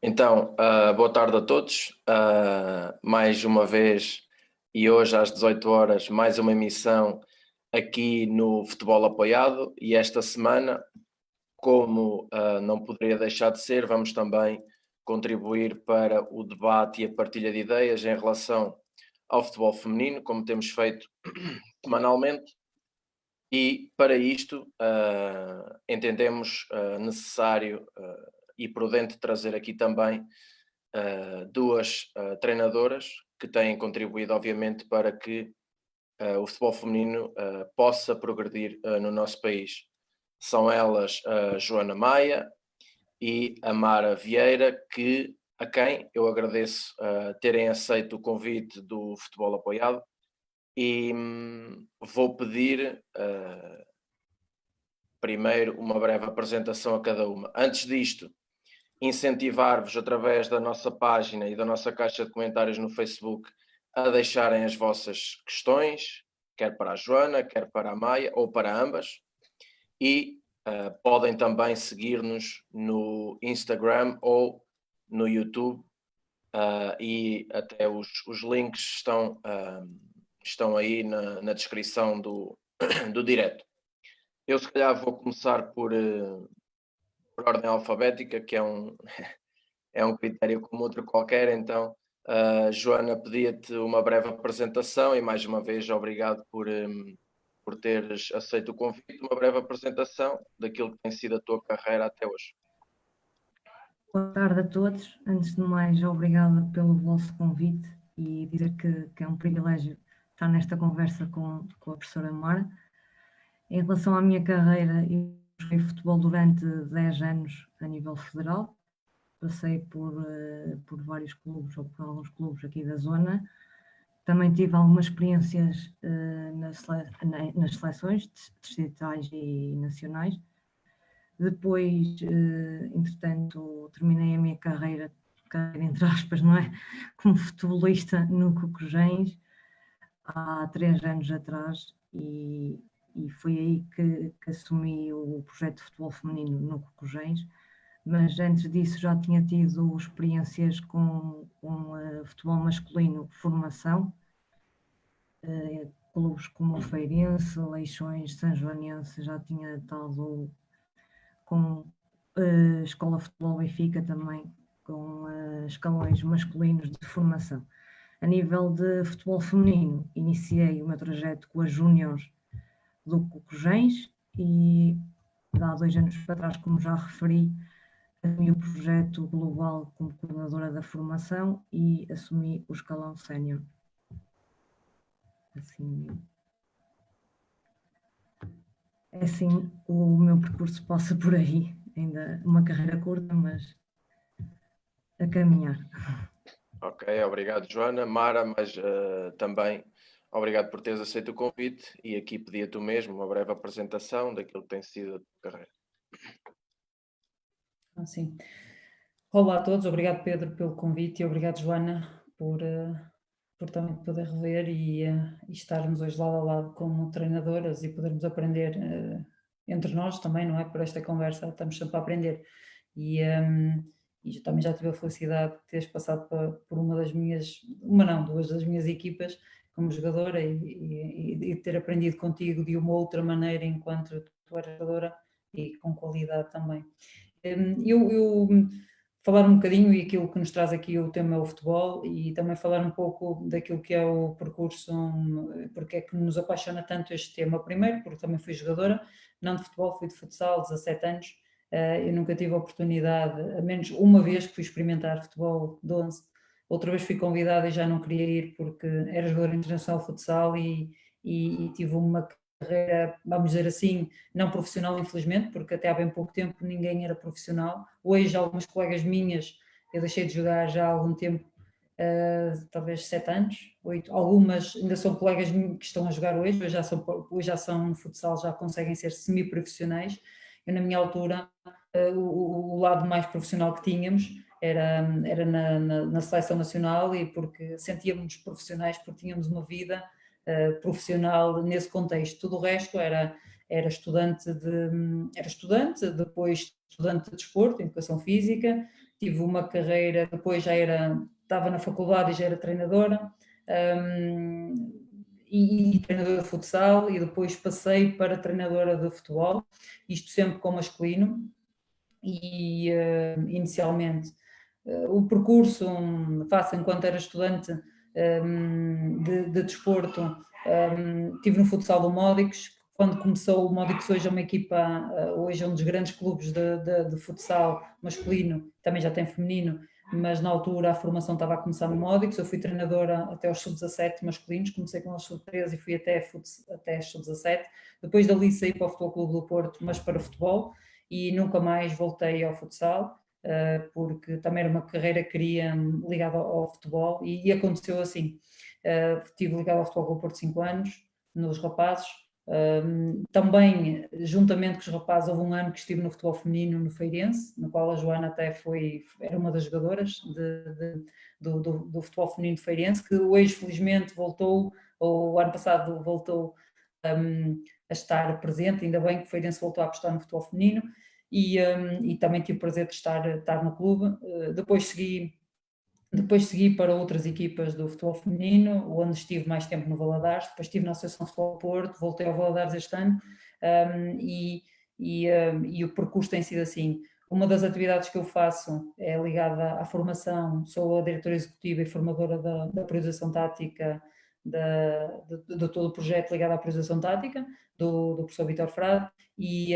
Então, boa tarde a todos. Mais uma vez, e hoje às 18 horas, mais uma emissão aqui no Futebol Apoiado. E esta semana, como não poderia deixar de ser, vamos também contribuir para o debate e a partilha de ideias em relação ao futebol feminino, como temos feito semanalmente. E para isto, entendemos necessário e prudente trazer aqui também duas treinadoras que têm contribuído, obviamente, para que o futebol feminino possa progredir no nosso país. São elas a Joana Maia e a Mara Vieira, a quem eu agradeço terem aceito o convite do Futebol Apoiado, e vou pedir primeiro uma breve apresentação a cada uma. Antes disto, incentivar-vos através da nossa página e da nossa caixa de comentários no Facebook a deixarem as vossas questões, quer para a Joana, quer para a Maia, ou para ambas, e podem também seguir-nos no Instagram ou no YouTube, e até os links estão aí na descrição do direto. Eu se calhar vou começar por ordem alfabética, que é um critério como outro qualquer. Então, Joana, pedia-te uma breve apresentação e mais uma vez obrigado por teres aceito o convite, uma breve apresentação daquilo que tem sido a tua carreira até hoje. Boa tarde a todos. Antes de mais, obrigada pelo vosso convite e dizer que é um privilégio estar nesta conversa com a professora Mara. Em relação à minha carreira, eu joguei futebol durante 10 anos a nível federal. Passei por vários clubes, ou por alguns clubes aqui da zona. Também tive algumas experiências nas seleções distritais e nacionais. Depois, entretanto, terminei a minha carreira entre aspas, não é? Como futebolista no Cocujens há 3 anos atrás, e foi aí que assumi o projeto de futebol feminino no Cocujens. Mas antes disso já tinha tido experiências com futebol masculino, formação, clubes como o Feirense, Leixões, São Joanense, já tinha estado com a Escola de Futebol Benfica também, com escalões masculinos de formação. A nível de futebol feminino, iniciei o meu trajeto com as júniores do Cocujens e há 2 anos para trás, como já referi, assumi o projeto global como coordenadora da formação e assumi o escalão sénior. Assim, o meu percurso passa por aí. Ainda uma carreira curta, mas a caminhar. Ok, obrigado, Joana. Mara, mas também obrigado por teres aceito o convite, e aqui pedia-te o mesmo, uma breve apresentação daquilo que tem sido a tua carreira. Sim. Olá a todos, obrigado Pedro pelo convite e obrigado Joana por também poder rever e estarmos hoje lado a lado como treinadoras e podermos aprender entre nós também, não é? Por esta conversa estamos sempre a aprender e também já tive a felicidade de teres passado por duas das minhas equipas como jogadora e ter aprendido contigo de uma outra maneira enquanto tu eras jogadora e com qualidade também. Eu falar um bocadinho, e aquilo que nos traz aqui o tema é o futebol, e também falar um pouco daquilo que é o percurso, porque é que nos apaixona tanto este tema. Primeiro, porque também fui jogadora, não de futebol, fui de futsal, 17 anos, eu nunca tive a oportunidade, a menos uma vez que fui experimentar futebol de 11, outra vez fui convidada e já não queria ir porque era jogadora internacional de futsal e tive uma carreira, vamos dizer assim, não profissional, infelizmente, porque até há bem pouco tempo ninguém era profissional. Hoje, algumas colegas minhas, eu deixei de jogar já há algum tempo, talvez 7 anos, 8, algumas ainda são colegas que estão a jogar hoje já são no futsal, já conseguem ser semi-profissionais. Eu, na minha altura, o lado mais profissional que tínhamos era na seleção nacional e porque sentíamos profissionais, porque tínhamos uma vida profissional nesse contexto. Tudo o resto era estudante, depois estudante de desporto, educação física, tive uma carreira, depois estava na faculdade e já era treinadora, e treinadora de futsal, e depois passei para treinadora de futebol, isto sempre com masculino, e inicialmente o percurso faço enquanto era estudante de desporto, estive no futsal do Módicos. Quando começou o Módicos, hoje é uma equipa, hoje é um dos grandes clubes de futsal masculino, também já tem feminino, mas na altura a formação estava a começar no Módicos. Eu fui treinadora até aos sub-17 masculinos, comecei com os sub-13 e fui até sub-17. Depois dali saí para o Futebol Clube do Porto, mas para futebol, e nunca mais voltei ao futsal, porque também era uma carreira que queria ligada ao futebol, e aconteceu assim. Estive ligado ao Futebol Clube do Porto 5 anos, nos rapazes. Também, juntamente com os rapazes, houve um ano que estive no futebol feminino no Feirense, no qual a Joana até era uma das jogadoras do futebol feminino de Feirense, que hoje felizmente voltou, ou o ano passado voltou a estar presente. Ainda bem que o Feirense voltou a apostar no futebol feminino, e também tive o prazer de estar no clube. Depois segui para outras equipas do futebol feminino, onde estive mais tempo no Valadares. Depois estive na Associação de Futebol Porto, voltei ao Valadares este ano, e o percurso tem sido assim. Uma das atividades que eu faço é ligada à formação. Sou a diretora executiva e formadora da priorização tática, de todo o projeto ligado à priorização tática do professor Vítor Frade, e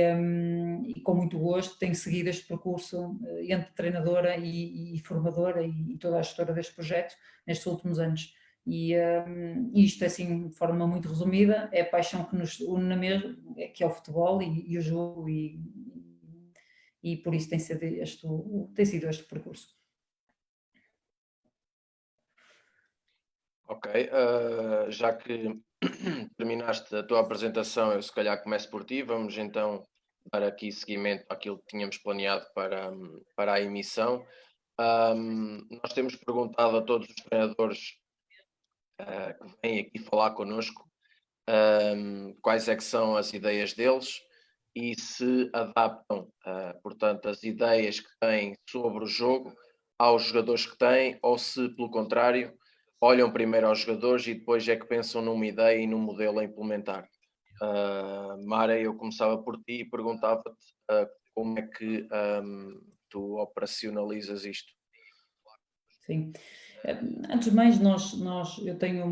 com muito gosto tenho seguido este percurso entre treinadora e formadora e toda a gestora deste projeto nestes últimos anos. E isto, assim, de forma muito resumida, é a paixão que nos une na mesma, que é o futebol e o jogo, e por isso tem sido este percurso. Ok, já que terminaste a tua apresentação, eu se calhar começo por ti. Vamos então dar aqui seguimento àquilo que tínhamos planeado para a emissão. Nós temos perguntado a todos os treinadores que vêm aqui falar connosco quais é que são as ideias deles e se adaptam, portanto, as ideias que têm sobre o jogo aos jogadores que têm, ou se, pelo contrário, olham primeiro aos jogadores e depois é que pensam numa ideia e num modelo a implementar. Mara, eu começava por ti e perguntava-te como é que tu operacionalizas isto. Sim. Antes de mais, eu tenho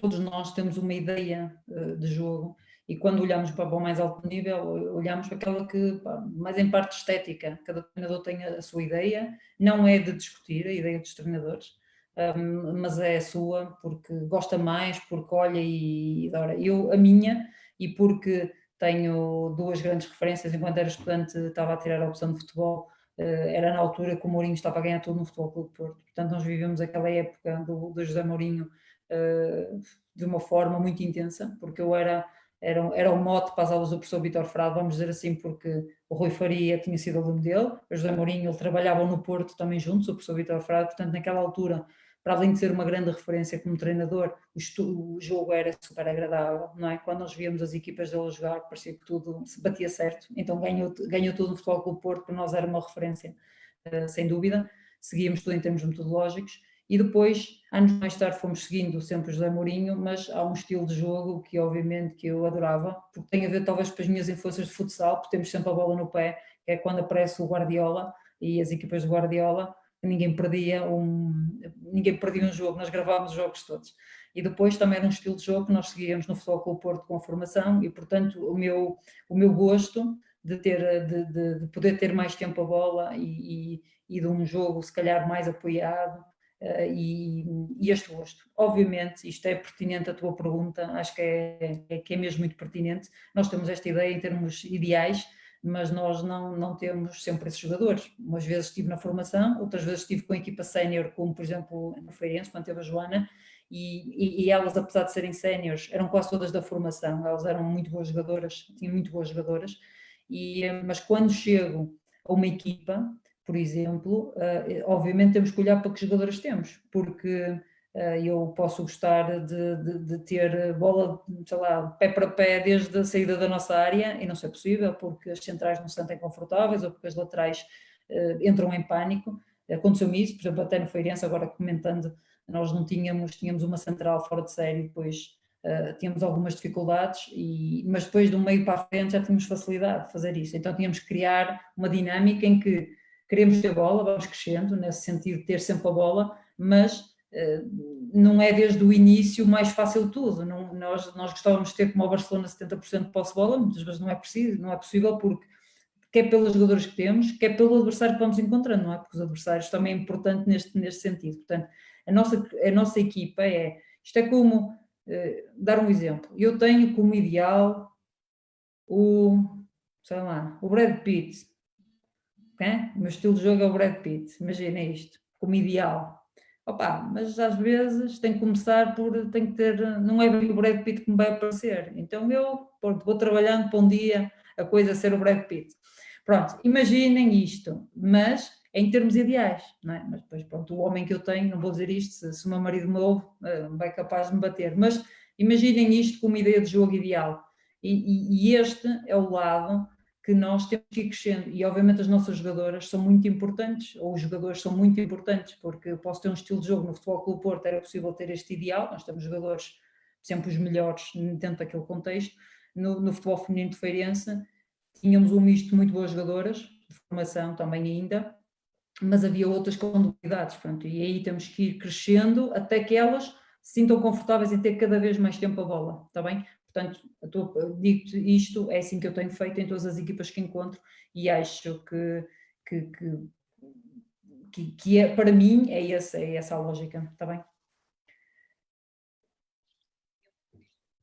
todos nós temos uma ideia de jogo, e quando olhamos para o mais alto nível, olhamos para aquela que, mais em parte estética, cada treinador tem a sua ideia, não é de discutir a ideia dos treinadores, mas é a sua, porque gosta mais, porque olha e adora. Eu, a minha, e porque tenho duas grandes referências. Enquanto era estudante, estava a tirar a opção de futebol, era na altura que o Mourinho estava a ganhar tudo no Futebol Clube do Porto. Portanto, nós vivemos aquela época do José Mourinho de uma forma muito intensa, porque era o mote para as aulas do professor Vítor Frade, vamos dizer assim, porque o Rui Faria tinha sido aluno dele, o José Mourinho, ele trabalhavam no Porto também juntos, o professor Vítor Frade. Portanto, naquela altura, para além de ser uma grande referência como treinador, o jogo era super agradável, não é? Quando nós víamos as equipas dele jogar, parecia que tudo se batia certo. Então ganhou tudo no Futebol Clube do Porto, para nós era uma referência, sem dúvida. Seguíamos tudo em termos metodológicos, e depois, anos mais tarde, fomos seguindo sempre o José Mourinho, mas há um estilo de jogo que obviamente que eu adorava, porque tem a ver talvez com as minhas influências de futsal, porque temos sempre a bola no pé, que é quando aparece o Guardiola e as equipas do Guardiola. Ninguém perdia um jogo, nós gravávamos os jogos todos. E depois também era um estilo de jogo que nós seguíamos no Futebol Clube do Porto com a formação, e portanto o meu gosto de poder ter mais tempo a bola e de um jogo se calhar mais apoiado, e este gosto. Obviamente, isto é pertinente a tua pergunta, acho que é mesmo muito pertinente. Nós temos esta ideia em termos ideais, mas nós não temos sempre esses jogadores. Umas vezes estive na formação, outras vezes estive com a equipa sénior, como por exemplo no Feirense, quando teve a Joana, e elas, apesar de serem séniores, eram quase todas da formação. Elas eram muito boas jogadoras, tinham muito boas jogadoras, mas quando chego a uma equipa, por exemplo, obviamente temos que olhar para que jogadores temos, porque eu posso gostar de ter bola, sei lá, pé para pé desde a saída da nossa área, e não é possível porque as centrais não se sentem confortáveis ou porque as laterais entram em pânico. Aconteceu-me isso, por exemplo, até no Feirense, agora comentando, nós não tínhamos uma central fora de série, depois tínhamos algumas dificuldades, mas depois de um meio para a frente já tínhamos facilidade de fazer isso. Então tínhamos que criar uma dinâmica em que queremos ter bola, vamos crescendo, nesse sentido de ter sempre a bola, mas não é desde o início mais fácil tudo. Nós gostávamos de ter como o Barcelona 70% de posse de bola, muitas vezes não é preciso, não é possível, porque quer pelos jogadores que temos, quer pelo adversário que vamos encontrando, não é? Porque os adversários também é importante neste sentido. Portanto, a nossa equipa isto é como, dar um exemplo, eu tenho como ideal sei lá, o Brad Pitt, okay? O meu estilo de jogo é o Brad Pitt, imagina isto, como ideal. Opa, mas às vezes tem que começar tem que ter, não é bem o Brad Pitt que me vai aparecer, então eu vou trabalhando para um dia a coisa ser o Brad Pitt. Pronto, imaginem isto, mas em termos ideais, não é? Mas depois, pronto, o homem que eu tenho, não vou dizer isto, se o meu marido me ouve, vai capaz de me bater, mas imaginem isto como ideia de jogo ideal, e este é o lado que nós temos que ir crescendo, e obviamente as nossas jogadoras são muito importantes, ou os jogadores são muito importantes, porque eu posso ter um estilo de jogo no Futebol Clube Porto, era possível ter este ideal, nós temos jogadores sempre os melhores dentro daquele contexto. No futebol feminino de Feirense tínhamos um misto de muito boas jogadoras, de formação também ainda, mas havia outras com debilidades, pronto, e aí temos que ir crescendo até que elas se sintam confortáveis em ter cada vez mais tempo a bola, está bem? Portanto, digo-te isto, é assim que eu tenho feito em todas as equipas que encontro, e acho que é, para mim é essa a lógica, está bem?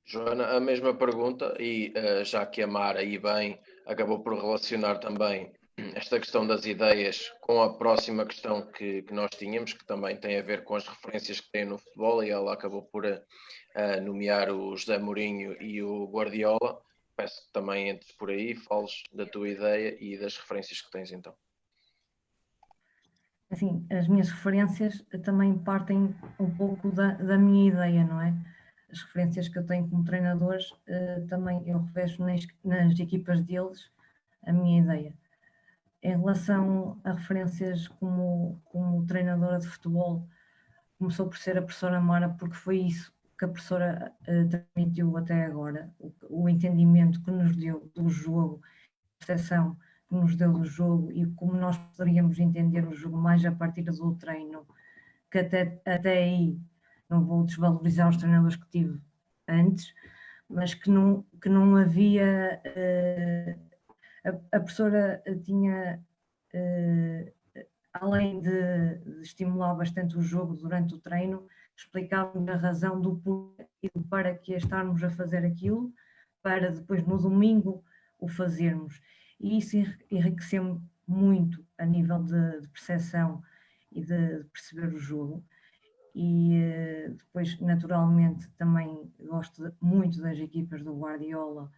Joana, a mesma pergunta, e já que a Mara aí bem acabou por relacionar também esta questão das ideias com a próxima questão que nós tínhamos, que também tem a ver com as referências que tem no futebol, e ela acabou por nomear o José Mourinho e o Guardiola. Peço que também entres por aí, fales da tua ideia e das referências que tens então. Assim, as minhas referências também partem um pouco da minha ideia, não é? As referências que eu tenho como treinadores, também eu revejo nas equipas deles a minha ideia. Em relação a referências como treinadora de futebol, começou por ser a professora Mara, porque foi isso que a professora transmitiu até agora, o entendimento que nos deu do jogo, a percepção que nos deu do jogo e como nós poderíamos entender o jogo mais a partir do treino, que até aí não vou desvalorizar os treinadores que tive antes, mas que não havia... A professora tinha, além de estimular bastante o jogo durante o treino, explicava-nos a razão do porquê e do para que estarmos a fazer aquilo, para depois no domingo o fazermos. E isso enriqueceu-me muito a nível de percepção e de perceber o jogo. E depois, naturalmente, também gosto muito das equipas do Guardiola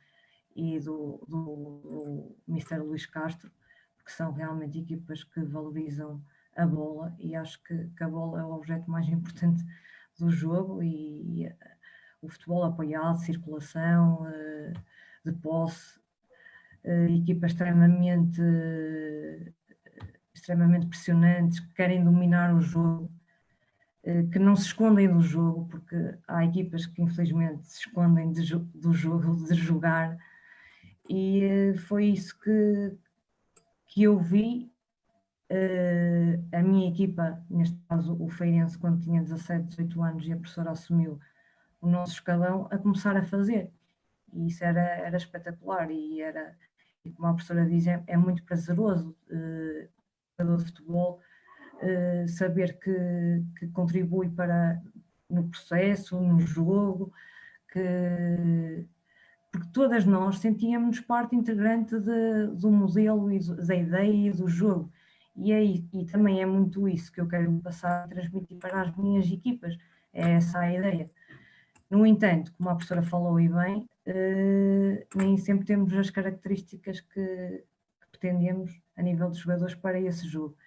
e do Mr. Luís Castro, porque são realmente equipas que valorizam a bola, e acho que a bola é o objeto mais importante do jogo, e o futebol apoiado, circulação, de posse, equipas extremamente pressionantes, que querem dominar o jogo, que não se escondem do jogo, porque há equipas que infelizmente se escondem do jogo, de jogar, e foi isso que eu vi a minha equipa, neste caso o Feirense, quando tinha 17, 18 anos e a professora assumiu o nosso escalão, a começar a fazer. E isso era espetacular, e como a professora diz, é muito prazeroso, jogador de futebol, saber que contribui no processo, no jogo, porque todas nós sentíamos parte integrante do modelo e da ideia e do jogo. E também é muito isso que eu quero passar a transmitir para as minhas equipas, é essa a ideia. No entanto, como a professora falou e bem, nem sempre temos as características que pretendemos a nível dos jogadores para esse jogo.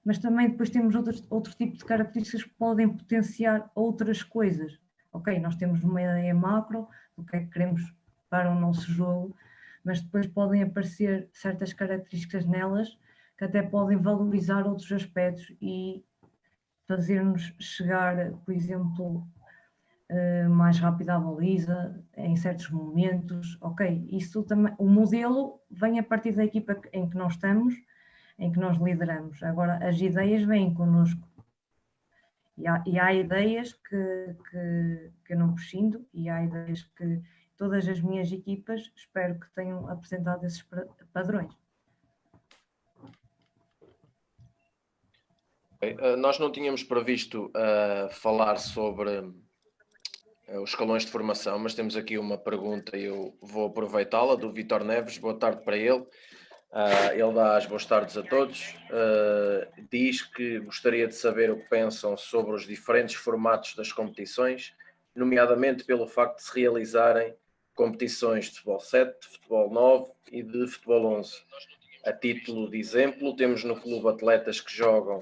Mas também depois temos outro tipo de características que podem potenciar outras coisas. Ok, nós temos uma ideia macro do que é que queremos para o nosso jogo, mas depois podem aparecer certas características nelas que até podem valorizar outros aspectos e fazer-nos chegar, por exemplo, mais rápido à baliza, em certos momentos. Ok, isso também, o modelo vem a partir da equipa em que nós estamos, em que nós lideramos. Agora, as ideias vêm connosco. E há ideias que eu não prescindo e há ideias que todas as minhas equipas espero que tenham apresentado esses padrões. Nós não tínhamos previsto falar sobre os escalões de formação, mas temos aqui uma pergunta e eu vou aproveitá-la, do Vítor Neves. Boa tarde para ele. Ele dá as boas tardes a todos. Diz que gostaria de saber o que pensam sobre os diferentes formatos das competições, nomeadamente pelo facto de se realizarem competições de futebol 7, de futebol 9 e de futebol 11. A título de exemplo, temos no clube atletas que jogam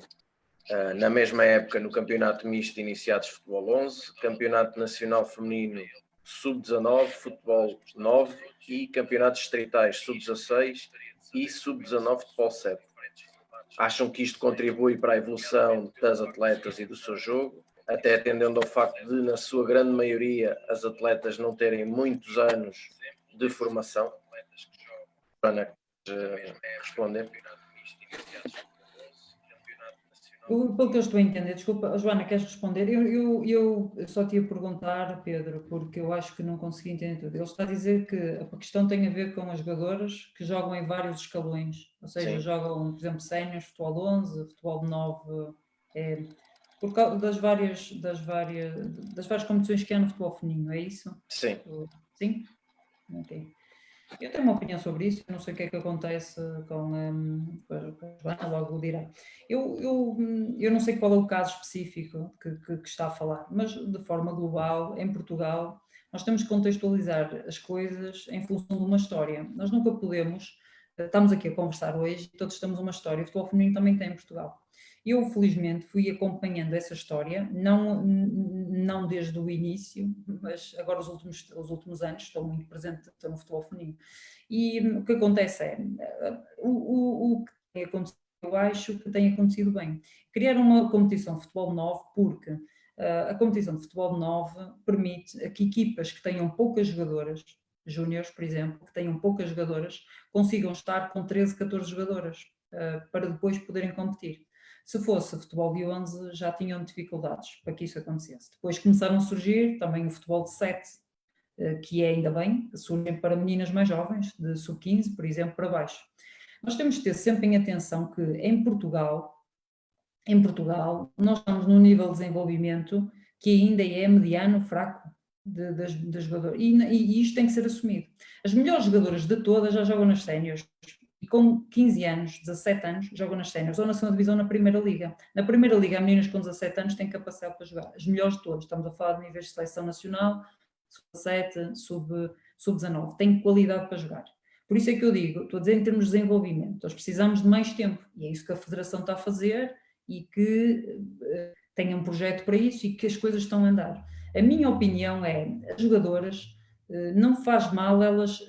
na mesma época no Campeonato Misto de Iniciados de Futebol 11, Campeonato Nacional Feminino Sub-19, Futebol 9 e Campeonatos Distritais Sub-16 e Sub-19 Futebol 7. Acham que isto contribui para a evolução das atletas e do seu jogo, até atendendo ao facto de, na sua grande maioria, as atletas não terem muitos anos de formação? Joana, responder? Pelo que eu estou a entender, desculpa, Joana, queres responder? Eu só te ia perguntar, Pedro, porque eu acho que não consegui entender tudo. Ele está a dizer que a questão tem a ver com as jogadoras que jogam em vários escalões, ou seja, Sim. jogam, por exemplo, séniores, futebol 11, futebol 9, por causa das várias competições que há no futebol feminino, é isso? Sim. Sim? Ok. Eu tenho uma opinião sobre isso, eu não sei o que é que acontece com a Joana, logo dirá. Eu não sei qual é o caso específico que está a falar, mas de forma global, em Portugal, nós temos que contextualizar as coisas em função de uma história. Nós nunca podemos, estamos aqui a conversar hoje, todos temos uma história, o futebol feminino também tem em Portugal. Eu, felizmente, fui acompanhando essa história, não desde o início, mas agora os últimos anos estou muito presente no futebol feminino. E o que acontece é, o que tem acontecido, eu acho que tem acontecido bem. Criar uma competição de futebol 9, porque a competição de futebol 9 permite que equipas que tenham poucas jogadoras, júniores, por exemplo, que tenham poucas jogadoras, consigam estar com 13, 14 jogadoras, para depois poderem competir. Se fosse futebol de 11, já tinham dificuldades para que isso acontecesse. Depois começaram a surgir também o futebol de 7, que é ainda bem, surgem para meninas mais jovens, de sub-15, por exemplo, para baixo. Nós temos de ter sempre em atenção que em Portugal, nós estamos num nível de desenvolvimento que ainda é mediano, fraco, de jogadores. E isto tem que ser assumido. As melhores jogadoras de todas já jogam nas séniores. E com 15 anos, 17 anos, jogam nas séniores, ou na segunda divisão, na primeira liga. Na primeira liga, as meninas com 17 anos têm capacidade para jogar. As melhores de todas. Estamos a falar de níveis de seleção nacional, sub-17, sub-19. Têm qualidade para jogar. Por isso é que eu digo, estou a dizer em termos de desenvolvimento, nós precisamos de mais tempo. E é isso que a Federação está a fazer e que tenha um projeto para isso e que as coisas estão a andar. A minha opinião é, as jogadoras... não faz mal elas,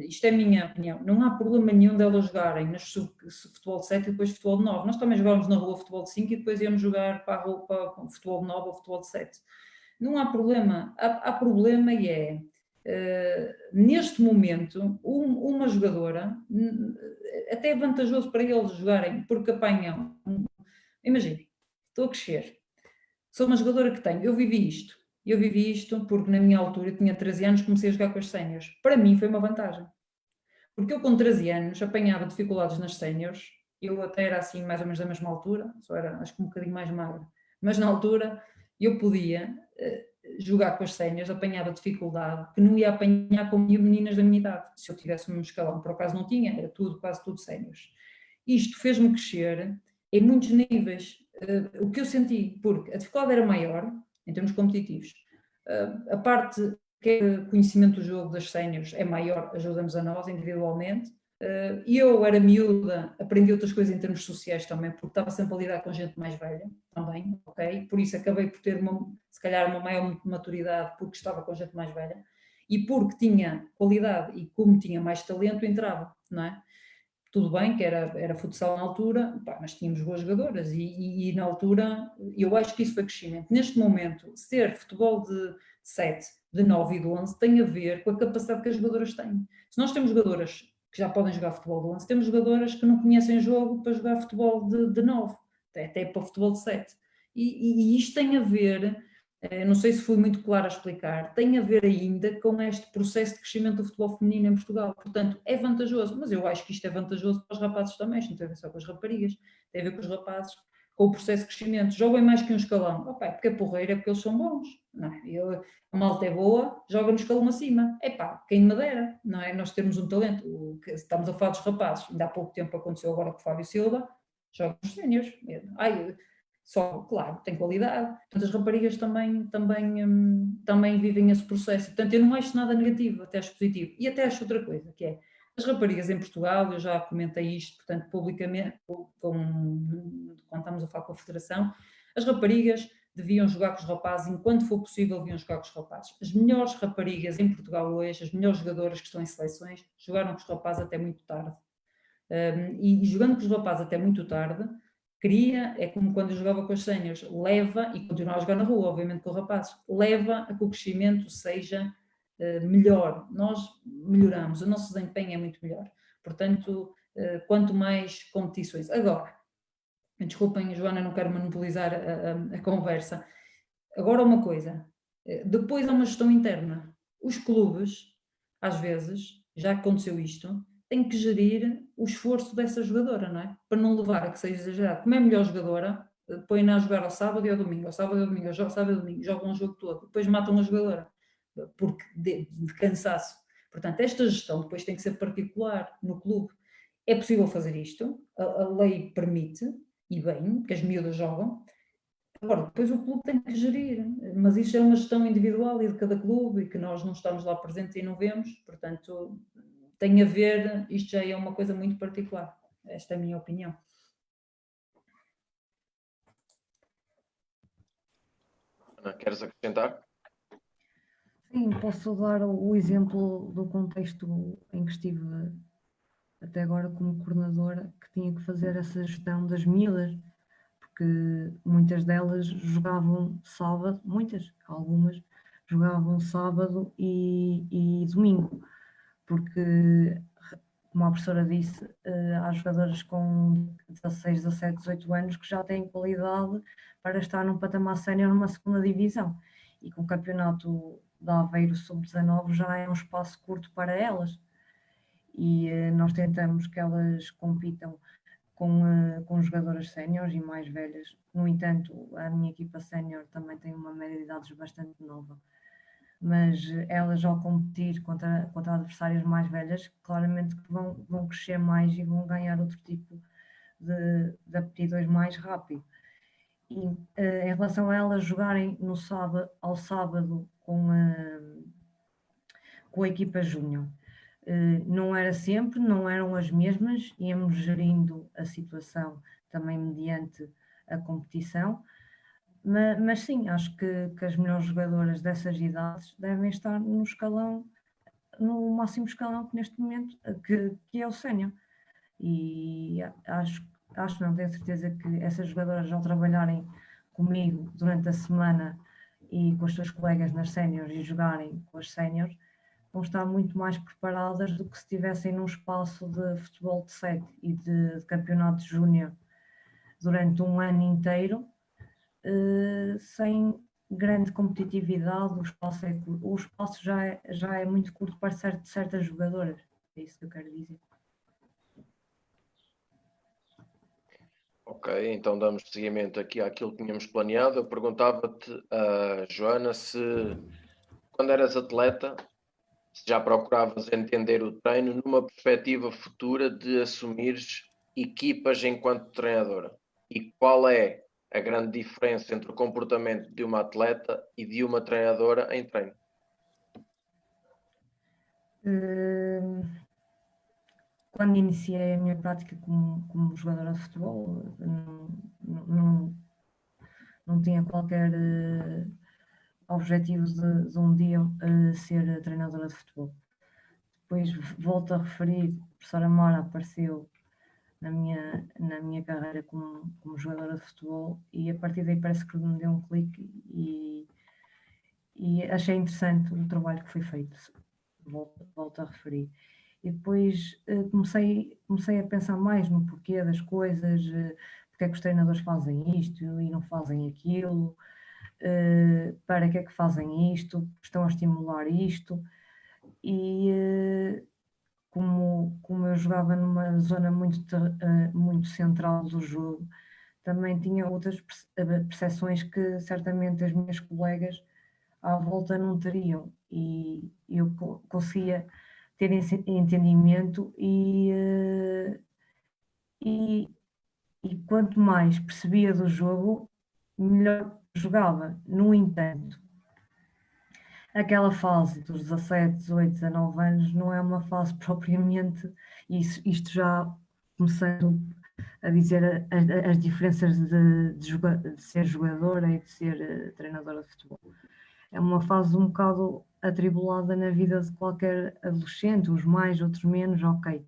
isto é a minha opinião, não há problema nenhum delas jogarem nas futebol de 7 e depois futebol de 9. Nós também jogávamos na rua futebol de 5 e depois íamos jogar para futebol de 9 ou futebol de 7. Não há problema. Há problema e é, neste momento, uma jogadora, até é vantajoso para eles jogarem, porque apanham, imagine, estou a crescer, sou uma jogadora que tenho, eu vivi isto porque na minha altura, eu tinha 13 anos, comecei a jogar com as séniores. Para mim foi uma vantagem. Porque eu com 13 anos apanhava dificuldades nas séniores, eu até era assim mais ou menos da mesma altura, só era acho que um bocadinho mais magra, mas na altura eu podia jogar com as séniores, apanhava dificuldade, que não ia apanhar com meninas da minha idade. Se eu tivesse um escalão, por acaso não tinha, era quase tudo séniores. Isto fez-me crescer em muitos níveis. O que eu senti, porque a dificuldade era maior, em termos competitivos. A parte que é conhecimento do jogo das séniores é maior, ajuda-nos a nós individualmente, E eu era miúda, aprendi outras coisas em termos sociais também, porque estava sempre a lidar com gente mais velha também, ok? Por isso acabei por ter, se calhar, uma maior maturidade, porque estava com gente mais velha e porque tinha qualidade e como tinha mais talento, entrava, não é? Tudo bem que era futsal na altura, pá, mas tínhamos boas jogadoras e na altura eu acho que isso foi crescimento. Neste momento, ser futebol de 7, de 9 e de 11 tem a ver com a capacidade que as jogadoras têm. Se nós temos jogadoras que já podem jogar futebol de 11, temos jogadoras que não conhecem jogo para jogar futebol de 9, até para futebol de 7. E isto tem a ver, não sei se fui muito claro a explicar, tem a ver ainda com este processo de crescimento do futebol feminino em Portugal. Portanto, é vantajoso, mas eu acho que isto é vantajoso para os rapazes também, isto não tem a ver só com as raparigas, tem a ver com os rapazes, com o processo de crescimento. Jogam mais que um escalão. Opa, é porque é porreiro, é porque eles são bons. Não é? A malta é boa, joga no escalão acima. Epá, quem me dera, não é? Nós temos um talento. Estamos a falar dos rapazes. Ainda há pouco tempo aconteceu agora com o Fábio Silva, joga nos séniores. Só, claro, tem qualidade. Portanto, as raparigas também vivem esse processo. Portanto, eu não acho nada negativo, até acho positivo. E até acho outra coisa, que é, as raparigas em Portugal, eu já comentei isto, portanto, publicamente, quando estamos a falar com a Federação, as raparigas deviam jogar com os rapazes, enquanto for possível, deviam jogar com os rapazes. As melhores raparigas em Portugal hoje, as melhores jogadoras que estão em seleções, jogaram com os rapazes até muito tarde. E jogando com os rapazes até muito tarde, é como quando eu jogava com os séniores, leva, e continuava a jogar na rua, obviamente com os rapazes, leva a que o crescimento seja melhor. Nós melhoramos, o nosso desempenho é muito melhor. Portanto, quanto mais competições. Agora, desculpem, Joana, não quero monopolizar a conversa. Agora uma coisa, depois há uma gestão interna. Os clubes, às vezes, já aconteceu isto, têm que gerir o esforço dessa jogadora, não é? Para não levar a que seja exagerado. Como é a melhor jogadora, põe-na a jogar ao sábado e ao domingo, ao sábado e ao domingo, ao sábado e ao domingo, jogam o jogo todo, depois matam a jogadora, porque de cansaço. Portanto, esta gestão depois tem que ser particular no clube. É possível fazer isto, a lei permite, e bem, que as miúdas jogam. Agora, depois o clube tem que gerir, mas isso é uma gestão individual e de cada clube e que nós não estamos lá presentes e não vemos, portanto, tem a ver, isto já é uma coisa muito particular. Esta é a minha opinião. Ana, queres acrescentar? Sim, posso dar o exemplo do contexto em que estive até agora como coordenadora, que tinha que fazer essa gestão das miúdas, porque muitas delas jogavam sábado, algumas jogavam sábado e domingo, porque, como a professora disse, há jogadoras com 16, 17, 18 anos que já têm qualidade para estar num patamar sénior numa segunda divisão, e com o campeonato da Aveiro Sub-19 já é um espaço curto para elas, e nós tentamos que elas compitam com jogadoras séniores e mais velhas. No entanto, a minha equipa sénior também tem uma média de idades bastante nova, mas elas, ao competir contra adversárias mais velhas, claramente que vão crescer mais e vão ganhar outro tipo de aptidões mais rápido. E em relação a elas jogarem ao sábado com a equipa júnior, não era sempre, não eram as mesmas, íamos gerindo a situação também mediante a competição, mas sim, acho que as melhores jogadoras dessas idades devem estar no máximo escalão que neste momento, que é o sénior. E acho não, tenho certeza que essas jogadoras, ao trabalharem comigo durante a semana e com as suas colegas nas séniores e jogarem com as séniores, vão estar muito mais preparadas do que se estivessem num espaço de futebol de 7 e de campeonato júnior durante um ano inteiro, sem grande competitividade. O espaço já é muito curto para certas jogadoras, é isso que eu quero dizer. Ok, então damos seguimento aqui àquilo que tínhamos planeado. Eu perguntava-te, Joana, se quando eras atleta, se já procuravas entender o treino numa perspectiva futura de assumires equipas enquanto treinadora. E qual é a grande diferença entre o comportamento de uma atleta e de uma treinadora em treino? quando iniciei a minha prática como jogadora de futebol, não tinha qualquer objetivo de um dia ser treinadora de futebol. Depois volto a referir, a professora Mara apareceu na minha carreira como jogadora de futebol e a partir daí parece que me deu um clique e achei interessante o trabalho que foi feito, volto a referir. E depois comecei a pensar mais no porquê das coisas, porque é que os treinadores fazem isto e não fazem aquilo, para que é que fazem isto, estão a estimular isto. E como eu jogava numa zona muito central do jogo, também tinha outras percepções que certamente as minhas colegas à volta não teriam, e eu conseguia ter entendimento e quanto mais percebia do jogo, melhor jogava. No entanto, aquela fase dos 17, 18, 19 anos não é uma fase propriamente, isto já começando a dizer as diferenças de ser jogadora e de ser treinadora de futebol. É uma fase um bocado atribulada na vida de qualquer adolescente, uns mais, outros menos, ok.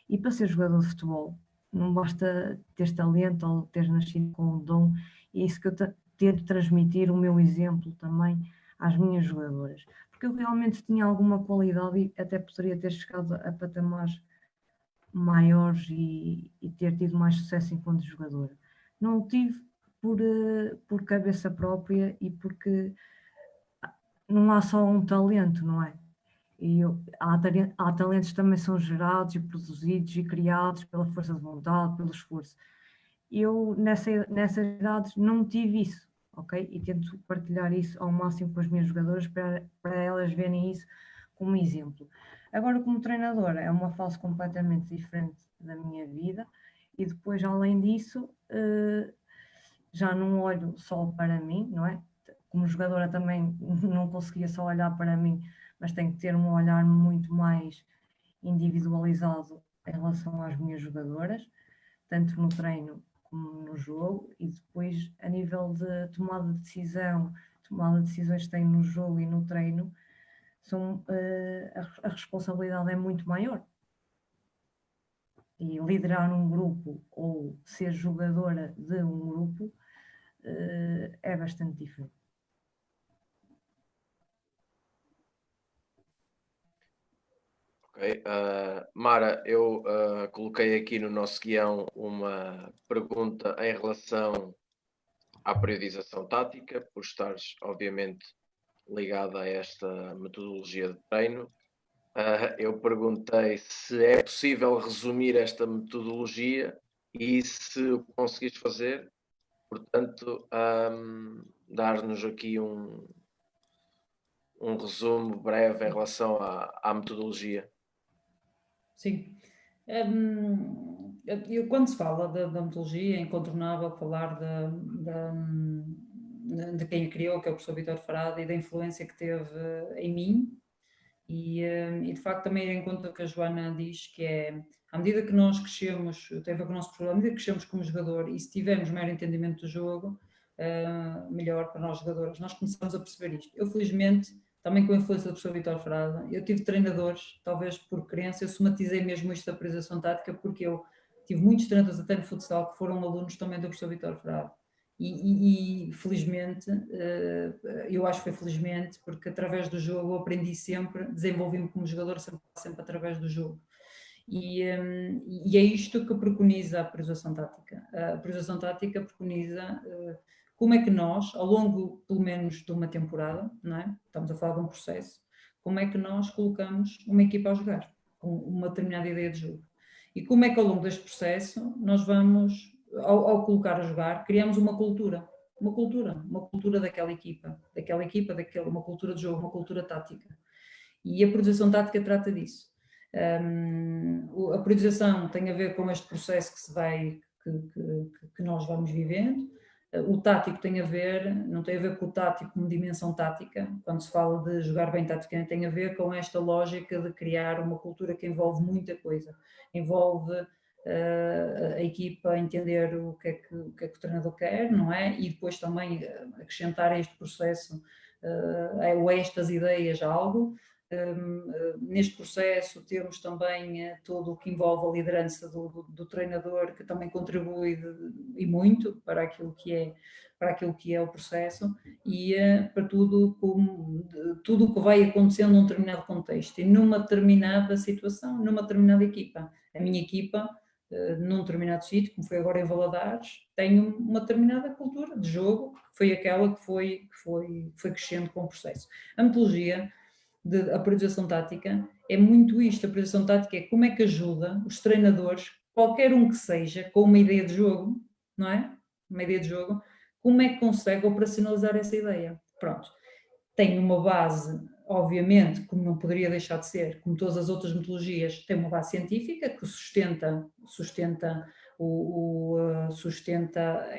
E para ser jogador de futebol, não basta ter talento ou ter nascido com um dom, e é isso que eu tento transmitir o meu exemplo também às minhas jogadoras. Porque eu realmente tinha alguma qualidade e até poderia ter chegado a patamares maiores e ter tido mais sucesso enquanto jogadora. Não o tive por cabeça própria e porque não há só um talento, não é? Há talentos que também são gerados e produzidos e criados pela força de vontade, pelo esforço. Eu, nessas idades, não tive isso, ok? E tento partilhar isso ao máximo com as minhas jogadoras para elas verem isso como exemplo. Agora, como treinadora, é uma fase completamente diferente da minha vida e depois, além disso, já não olho só para mim, não é? Como jogadora também não conseguia só olhar para mim, mas tenho que ter um olhar muito mais individualizado em relação às minhas jogadoras, tanto no treino como no jogo, e depois a nível de tomada de decisões que tenho no jogo e no treino, a responsabilidade é muito maior. E liderar um grupo ou ser jogadora de um grupo é bastante diferente. Ok. Mara, eu coloquei aqui no nosso guião uma pergunta em relação à periodização tática, por estares, obviamente, ligada a esta metodologia de treino. Eu perguntei se é possível resumir esta metodologia e se o conseguiste fazer, portanto, dar-nos aqui um resumo breve em relação à metodologia. Sim. Quando se fala da metodologia, é incontornável falar de quem a criou, que é o professor Vítor Frade, e da influência que teve em mim. E de facto também em conta o que a Joana diz, que é, à medida que nós crescemos, tem a ver com o nosso professor, à medida que crescemos como jogador, e se tivermos maior entendimento do jogo, melhor para nós jogadores, nós começamos a perceber isto. Eu, felizmente, também com a influência do professor Vítor Frade, eu tive treinadores, talvez por crença, eu somatizei mesmo isto da periodização tática, porque eu tive muitos treinadores até no futsal que foram alunos também do professor Vítor Frade. E felizmente, eu acho que foi felizmente, porque através do jogo eu aprendi sempre, desenvolvi-me como jogador sempre através do jogo. E é isto que preconiza a periodização tática. A periodização tática preconiza como é que nós, ao longo pelo menos de uma temporada, não é? Estamos a falar de um processo, como é que nós colocamos uma equipa a jogar, com uma determinada ideia de jogo. E como é que ao longo deste processo nós vamos, ao colocar a jogar, criamos uma cultura daquela equipa, uma cultura de jogo, uma cultura tática. E a periodização tática trata disso. A periodização tem a ver com este processo que nós vamos vivendo, O tático tem a ver, não tem a ver com o tático como dimensão tática, quando se fala de jogar bem taticamente, tem a ver com esta lógica de criar uma cultura que envolve muita coisa, envolve a equipa entender o que é que o treinador quer, não é? E depois também acrescentar a este processo ou a estas ideias algo. Neste processo temos também todo o que envolve a liderança do treinador, que também contribui e muito para aquilo que é o processo e para tudo o que vai acontecendo num determinado contexto e numa determinada situação, numa determinada equipa. A minha equipa, num determinado sítio, como foi agora em Valadares, tem uma determinada cultura de jogo, que foi aquela que foi crescendo com o processo. A metodologia a priorização tática é muito isto. A priorização tática é como é que ajuda os treinadores, qualquer um que seja, com uma ideia de jogo, não é? Uma ideia de jogo, como é que consegue operacionalizar essa ideia? Pronto. Tem uma base, obviamente, como não poderia deixar de ser, como todas as outras metodologias, tem uma base científica que sustenta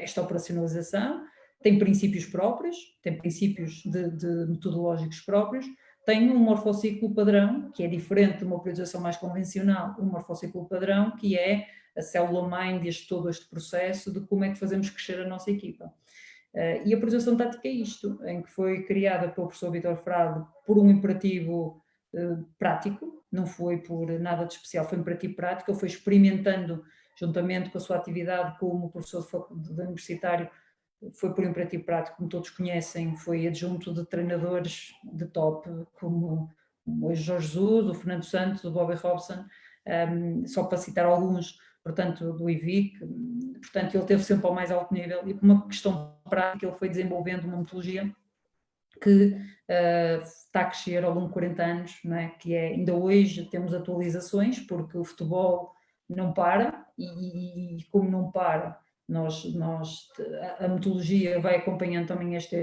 esta operacionalização, tem princípios próprios, tem princípios de metodológicos próprios, tem um morfociclo padrão, que é diferente de uma priorização mais convencional, um morfociclo padrão, que é a célula-mãe todo este processo de como é que fazemos crescer a nossa equipa. E a priorização tática é isto, em que foi criada pelo professor Vítor Frade por um imperativo prático, não foi por nada de especial, foi um imperativo prático, ele foi experimentando juntamente com a sua atividade como professor de universitário, foi por imperativo prático, como todos conhecem, foi adjunto de treinadores de top, como o Jorge Jesus, o Fernando Santos, o Bobby Robson, só para citar alguns, portanto, do IVIC, portanto, ele teve sempre ao mais alto nível e por uma questão prática ele foi desenvolvendo uma metodologia que está a crescer ao longo de 40 anos, não é? Que é, ainda hoje temos atualizações, porque o futebol não para e como não para, a metodologia vai acompanhando também esta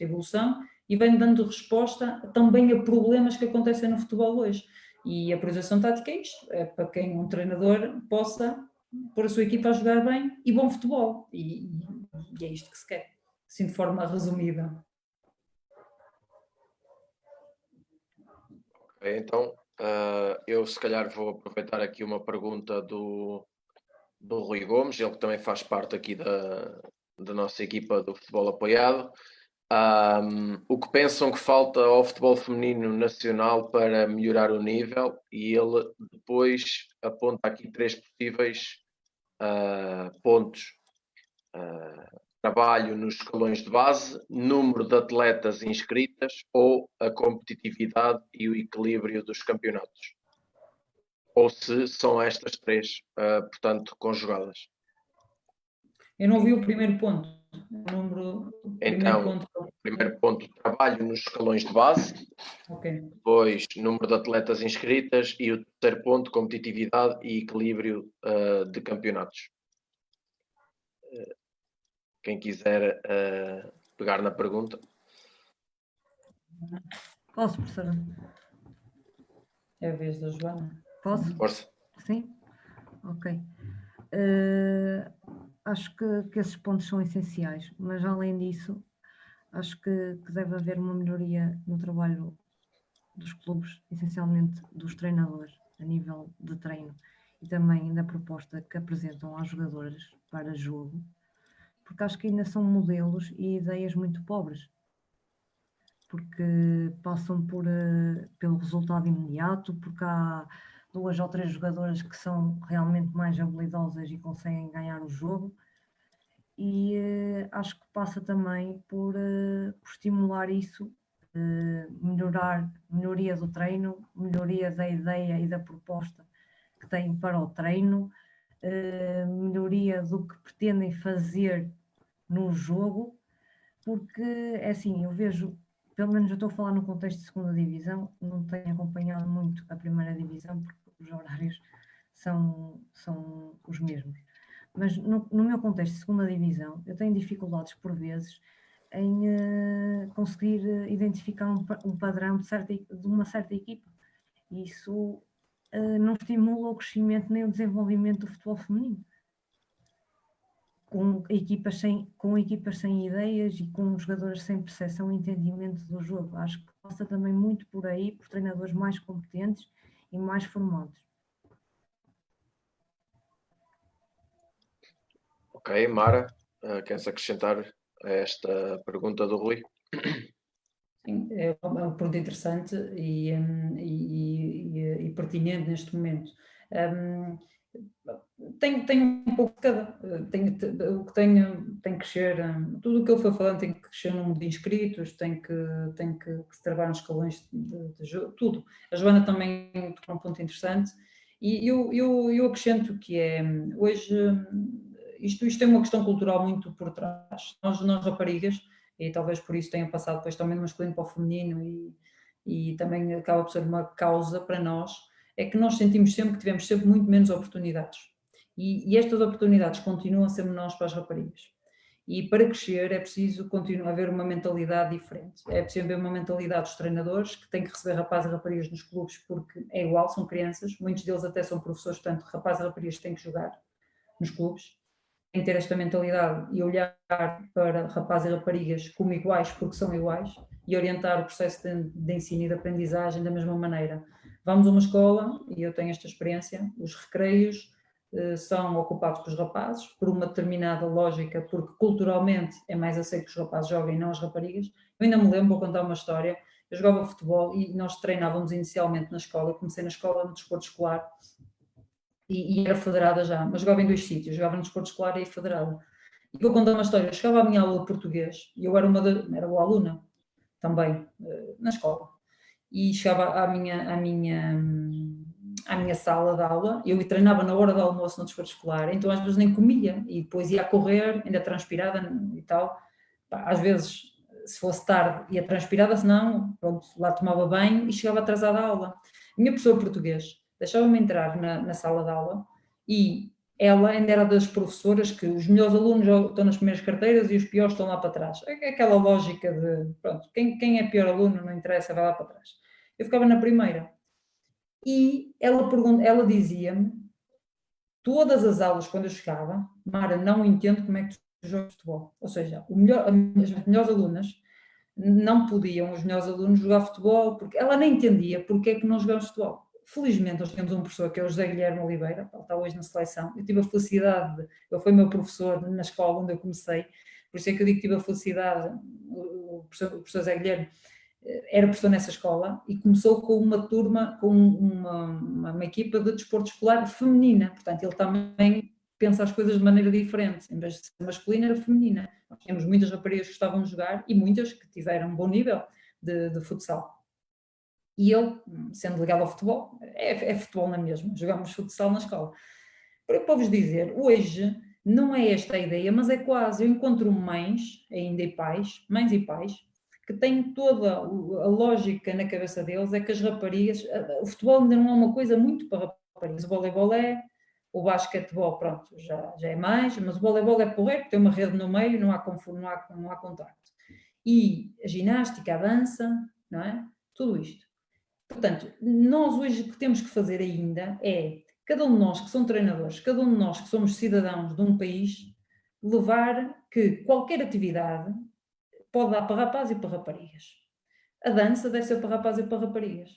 evolução e vem dando resposta também a problemas que acontecem no futebol hoje. E a priorização tática é isto, é para quem um treinador possa pôr a sua equipa a jogar bem e bom futebol. E é isto que se quer, assim de forma resumida. Ok, então eu se calhar vou aproveitar aqui uma pergunta do Rui Gomes, ele que também faz parte aqui da nossa equipa do futebol apoiado. O que pensam que falta ao futebol feminino nacional para melhorar o nível? E ele depois aponta aqui 3 possíveis pontos. Trabalho nos escalões de base, número de atletas inscritas ou a competitividade e o equilíbrio dos campeonatos. Ou se são estas 3, portanto, conjugadas. Eu não vi o primeiro ponto. Primeiro ponto, trabalho nos escalões de base. Okay. Depois, número de atletas inscritas. E o terceiro ponto, competitividade e equilíbrio de campeonatos. Quem quiser pegar na pergunta. Posso, professora? É a vez da Joana. Posso? Força. Sim? Ok. Acho que esses pontos são essenciais, mas além disso, acho que deve haver uma melhoria no trabalho dos clubes, essencialmente dos treinadores, a nível de treino e também da proposta que apresentam aos jogadores para jogo, porque acho que ainda são modelos e ideias muito pobres, porque passam pelo resultado imediato, porque há 2 ou 3 jogadoras que são realmente mais habilidosas e conseguem ganhar o jogo. E acho que passa também por estimular isso, melhoria do treino, melhoria da ideia e da proposta que têm para o treino, melhoria do que pretendem fazer no jogo, porque é assim, eu vejo, pelo menos eu estou a falar no contexto de segunda divisão, não tenho acompanhado muito a primeira divisão, porque os horários são os mesmos. Mas no meu contexto de segunda divisão, eu tenho dificuldades por vezes em conseguir identificar um padrão de uma certa equipa. E isso não estimula o crescimento nem o desenvolvimento do futebol feminino. com equipas sem ideias e com jogadores sem percepção e entendimento do jogo. Acho que passa também muito por aí, por treinadores mais competentes e mais formados. Ok, Mara, queres acrescentar a esta pergunta do Rui? Sim, é uma pergunta interessante e pertinente neste momento. Tenho um pouco de cada. O que tem que crescer, tudo o que ele foi falando tem que crescer no número de inscritos, tem que se trabalhar nos escalões de jogo, tudo. A Joana também tocou um ponto interessante e eu acrescento que é, hoje, isto é uma questão cultural muito por trás. Nós raparigas, e talvez por isso tenha passado depois também do masculino para o feminino e também acaba por ser uma causa para nós, é que nós sentimos sempre que tivemos sempre muito menos oportunidades. E estas oportunidades continuam a ser menores para as raparigas. E para crescer é preciso continuar a haver uma mentalidade diferente. É preciso haver uma mentalidade dos treinadores que têm que receber rapazes e raparigas nos clubes porque é igual, são crianças, muitos deles até são professores, portanto rapazes e raparigas têm que jogar nos clubes. Tem que ter esta mentalidade e olhar para rapazes e raparigas como iguais porque são iguais e orientar o processo de ensino e de aprendizagem da mesma maneira. Vamos a uma escola, e eu tenho esta experiência, os recreios são ocupados pelos rapazes, por uma determinada lógica, porque culturalmente é mais aceito que os rapazes joguem e não as raparigas. Eu ainda me lembro, vou contar uma história, eu jogava futebol e nós treinávamos inicialmente na escola, eu comecei na escola no desporto escolar, e era federada já, mas jogava em 2 sítios, jogava no desporto escolar e federada. E vou contar uma história, eu chegava à minha aula de português, e eu era boa aluna também, na escola, e chegava à minha sala de aula, eu treinava na hora do almoço no desporto escolar, então às vezes nem comia, e depois ia a correr, ainda transpirada e tal, às vezes, se fosse tarde, ia transpirada, senão, pronto, lá tomava banho e chegava atrasada à aula. A minha professora de português deixava-me entrar na sala de aula e ela ainda era das professoras que os melhores alunos estão nas primeiras carteiras e os piores estão lá para trás. É aquela lógica de, pronto, quem é pior aluno não interessa, vai lá para trás. Eu ficava na primeira. E ela dizia-me, todas as aulas, quando eu chegava, Mara, não entendo como é que tu jogas futebol. Ou seja, as melhores alunas não podiam, os melhores alunos, jogar futebol, porque ela nem entendia porque é que não jogamos futebol. Felizmente, nós tínhamos um professor que é o José Guilherme Oliveira, ele está hoje na seleção. Eu tive a felicidade, ele foi meu professor na escola onde eu comecei, por isso é que eu digo que tive a felicidade, o professor José Guilherme era professor nessa escola e começou com uma turma, com uma equipa de desporto escolar feminina, portanto ele também pensa as coisas de maneira diferente, em vez de ser masculina era feminina. Nós tínhamos muitas raparigas que gostavam de jogar e muitas que tiveram um bom nível de futsal. E eu, sendo ligado ao futebol, é futebol na mesma, jogamos futsal na escola. Para vos dizer, hoje não é esta a ideia, mas é quase. Eu encontro mães, ainda e pais, mães e pais, que têm toda a lógica na cabeça deles, é que as raparigas, o futebol ainda não é uma coisa muito para raparigas, o voleibol é, o basquetebol, pronto, já é mais, mas o voleibol é porreiro, tem uma rede no meio, não há contacto. E a ginástica, a dança, não é? Tudo isto. Portanto, nós hoje o que temos que fazer ainda é, cada um de nós que são treinadores, cada um de nós que somos cidadãos de um país, levar que qualquer atividade pode dar para rapazes e para raparigas. A dança deve ser para rapazes e para raparigas.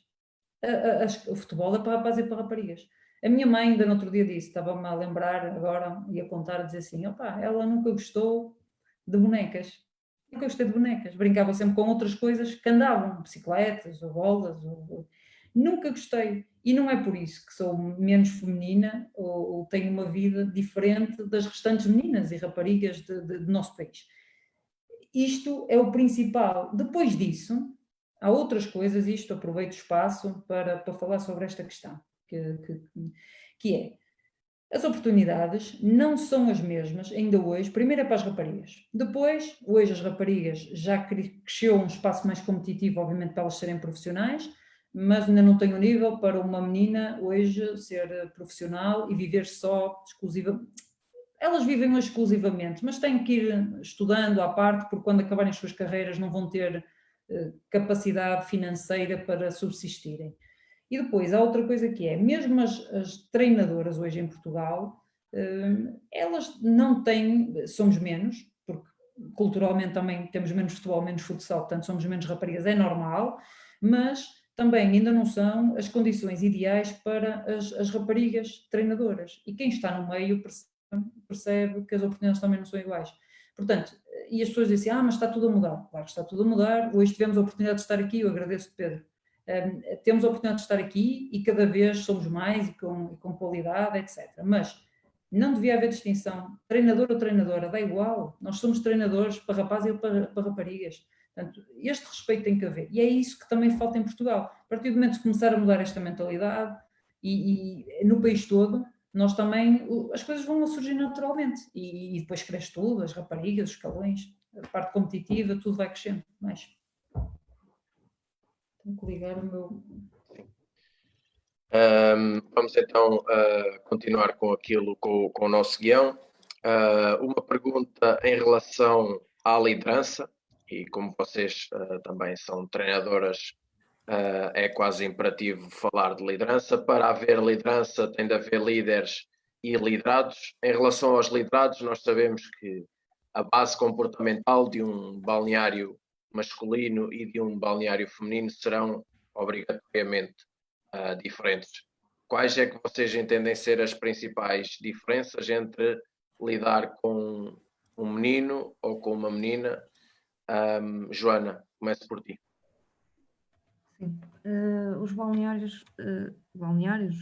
O futebol é para rapazes e para raparigas. A minha mãe ainda no outro dia disse, estava-me a lembrar agora, ia contar, dizer assim, opá, ela nunca gostou de bonecas. Nunca gostei de bonecas. Brincava sempre com outras coisas que andavam, bicicletas ou bolas. Nunca gostei. E não é por isso que sou menos feminina ou tenho uma vida diferente das restantes meninas e raparigas do nosso país. Isto é o principal. Depois disso, há outras coisas, isto aproveito o espaço para falar sobre esta questão, que é, as oportunidades não são as mesmas ainda hoje, primeiro é para as raparigas, depois, hoje as raparigas já cresceu um espaço mais competitivo, obviamente para elas serem profissionais, mas ainda não tem o nível para uma menina hoje ser profissional e viver só exclusivamente. Elas vivem exclusivamente, mas têm que ir estudando à parte, porque quando acabarem as suas carreiras não vão ter capacidade financeira para subsistirem. E depois há outra coisa que é, mesmo as treinadoras hoje em Portugal, elas não têm, somos menos, porque culturalmente também temos menos futebol, menos futsal, portanto somos menos raparigas, é normal, mas também ainda não são as condições ideais para as raparigas treinadoras. E quem está no meio percebe que as oportunidades também não são iguais. Portanto, e as pessoas dizem, mas está tudo a mudar. Claro que está tudo a mudar. Hoje tivemos a oportunidade de estar aqui, eu agradeço, Pedro. Temos a oportunidade de estar aqui e cada vez somos mais e com qualidade, etc. Mas não devia haver distinção. Treinador ou treinadora, dá igual. Nós somos treinadores para rapazes e para raparigas. Portanto, este respeito tem que haver. E é isso que também falta em Portugal. A partir do momento que começar a mudar esta mentalidade e no país todo, nós também, as coisas vão a surgir naturalmente. E depois cresce tudo, as raparigas, os escalões, a parte competitiva, tudo vai crescendo mais. Tenho que ligar o meu... Vamos então continuar com aquilo, com o nosso guião. Uma pergunta em relação à liderança, e como vocês também são treinadoras, é quase imperativo falar de liderança. Para haver liderança tem de haver líderes e liderados. Em relação aos liderados, nós sabemos que a base comportamental de um balneário masculino e de um balneário feminino serão obrigatoriamente diferentes. Quais é que vocês entendem ser as principais diferenças entre lidar com um menino ou com uma menina? Joana, começo por ti. Sim. Os balneários,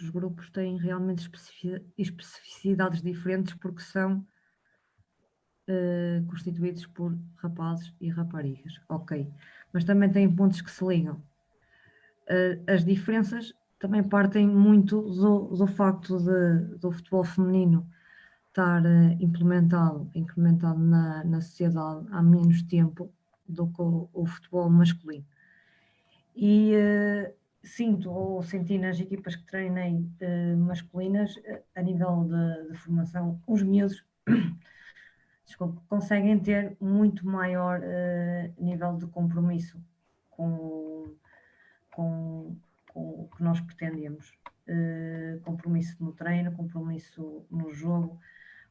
os grupos têm realmente especificidades diferentes porque são constituídos por rapazes e raparigas, ok. Mas também têm pontos que se ligam. As diferenças também partem muito do facto do futebol feminino estar implementado na sociedade há menos tempo do que o futebol masculino. E sinto ou senti nas equipas que treinei masculinas, a nível de formação, os miúdos conseguem ter muito maior nível de compromisso com o que nós pretendemos. Compromisso no treino, compromisso no jogo,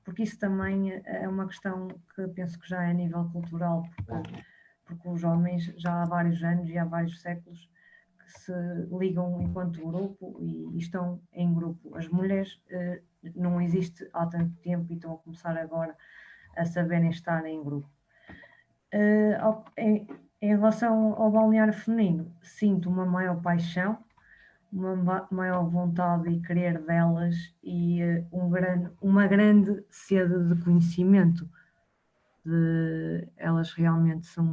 porque isso também é uma questão que penso que já é a nível cultural, porque os homens já há vários anos e há vários séculos que se ligam enquanto grupo e estão em grupo. As mulheres não existe há tanto tempo e estão a começar agora a saberem estar em grupo. Em relação ao balneário feminino, sinto uma maior paixão, uma maior vontade e querer delas e uma grande sede de conhecimento. Elas realmente são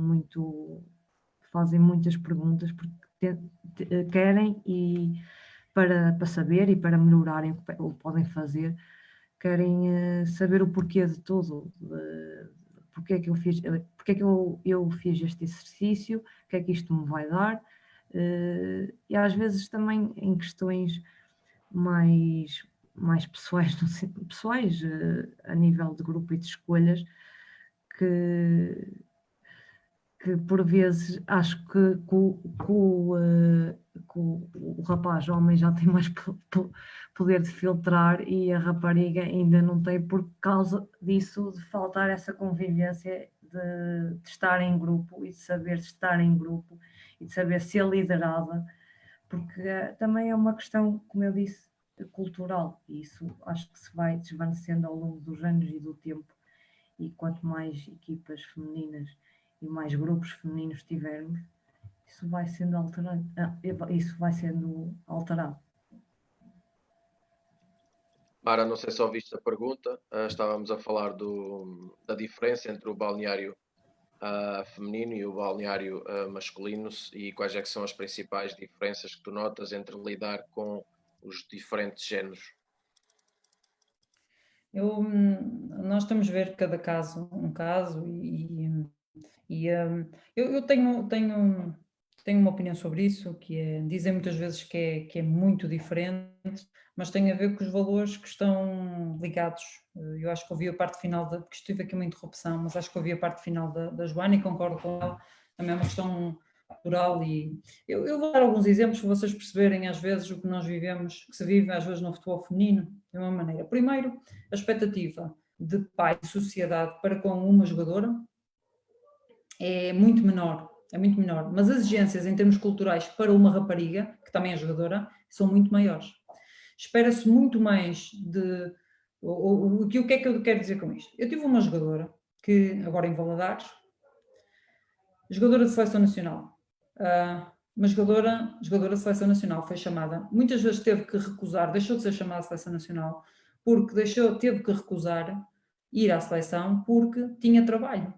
fazem muitas perguntas porque querem e para saber e para melhorarem o que podem fazer, querem saber o porquê de tudo, porque é que eu fiz este exercício, o que é que isto me vai dar, e às vezes também em questões mais pessoais, a nível de grupo e de escolhas, que por vezes acho que o rapaz, o homem já tem mais poder de filtrar e a rapariga ainda não tem, por causa disso, de faltar essa convivência de estar em grupo e de saber estar em grupo e de saber ser liderada, porque também é uma questão, como eu disse, cultural, e isso acho que se vai desvanecendo ao longo dos anos e do tempo, e quanto mais equipas femininas e mais grupos femininos tivermos, isso vai sendo alterado. Mara, não sei se ouviste a pergunta, estávamos a falar da diferença entre o balneário feminino e o balneário masculino, e quais é que são as principais diferenças que tu notas entre lidar com os diferentes géneros? Nós temos de ver cada caso um caso e eu tenho uma opinião sobre isso, que é, dizem muitas vezes que é muito diferente, mas tem a ver com os valores que estão ligados. Eu acho que ouvi a parte final, porque estive aqui uma interrupção, mas acho que ouvi a parte final da Joana e concordo com ela. Também é uma questão natural. E eu vou dar alguns exemplos para vocês perceberem às vezes o que nós vivemos, que se vive às vezes no futebol feminino, de uma maneira. Primeiro, a expectativa de pai e sociedade para com uma jogadora é muito menor, mas as exigências em termos culturais para uma rapariga, que também é jogadora, são muito maiores. Espera-se muito mais de... O que é que eu quero dizer com isto? Eu tive uma jogadora que, agora em Valadares, jogadora de seleção nacional, uma jogadora de seleção nacional foi chamada, muitas vezes teve que recusar, deixou de ser chamada de seleção nacional, porque teve que recusar ir à seleção porque tinha trabalho,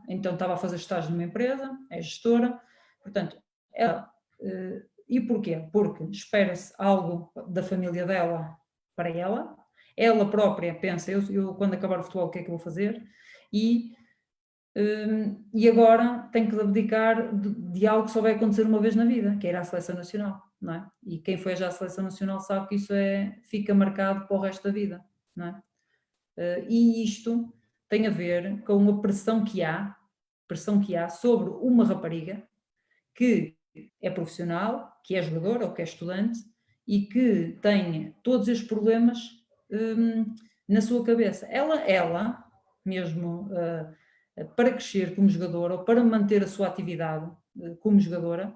então estava a fazer estágio numa empresa, é gestora, portanto, ela, e porquê? Porque espera-se algo da família dela para ela própria pensa, eu quando acabar o futebol o que é que eu vou fazer? E agora tenho que abdicar de algo que só vai acontecer uma vez na vida, que é ir à seleção nacional, não é? E quem foi já à seleção nacional sabe que isso fica marcado para o resto da vida, não é? E isto tem a ver com a pressão que há sobre uma rapariga que é profissional, que é jogadora ou que é estudante e que tem todos estes problemas na sua cabeça. Ela mesmo, para crescer como jogadora ou para manter a sua atividade como jogadora,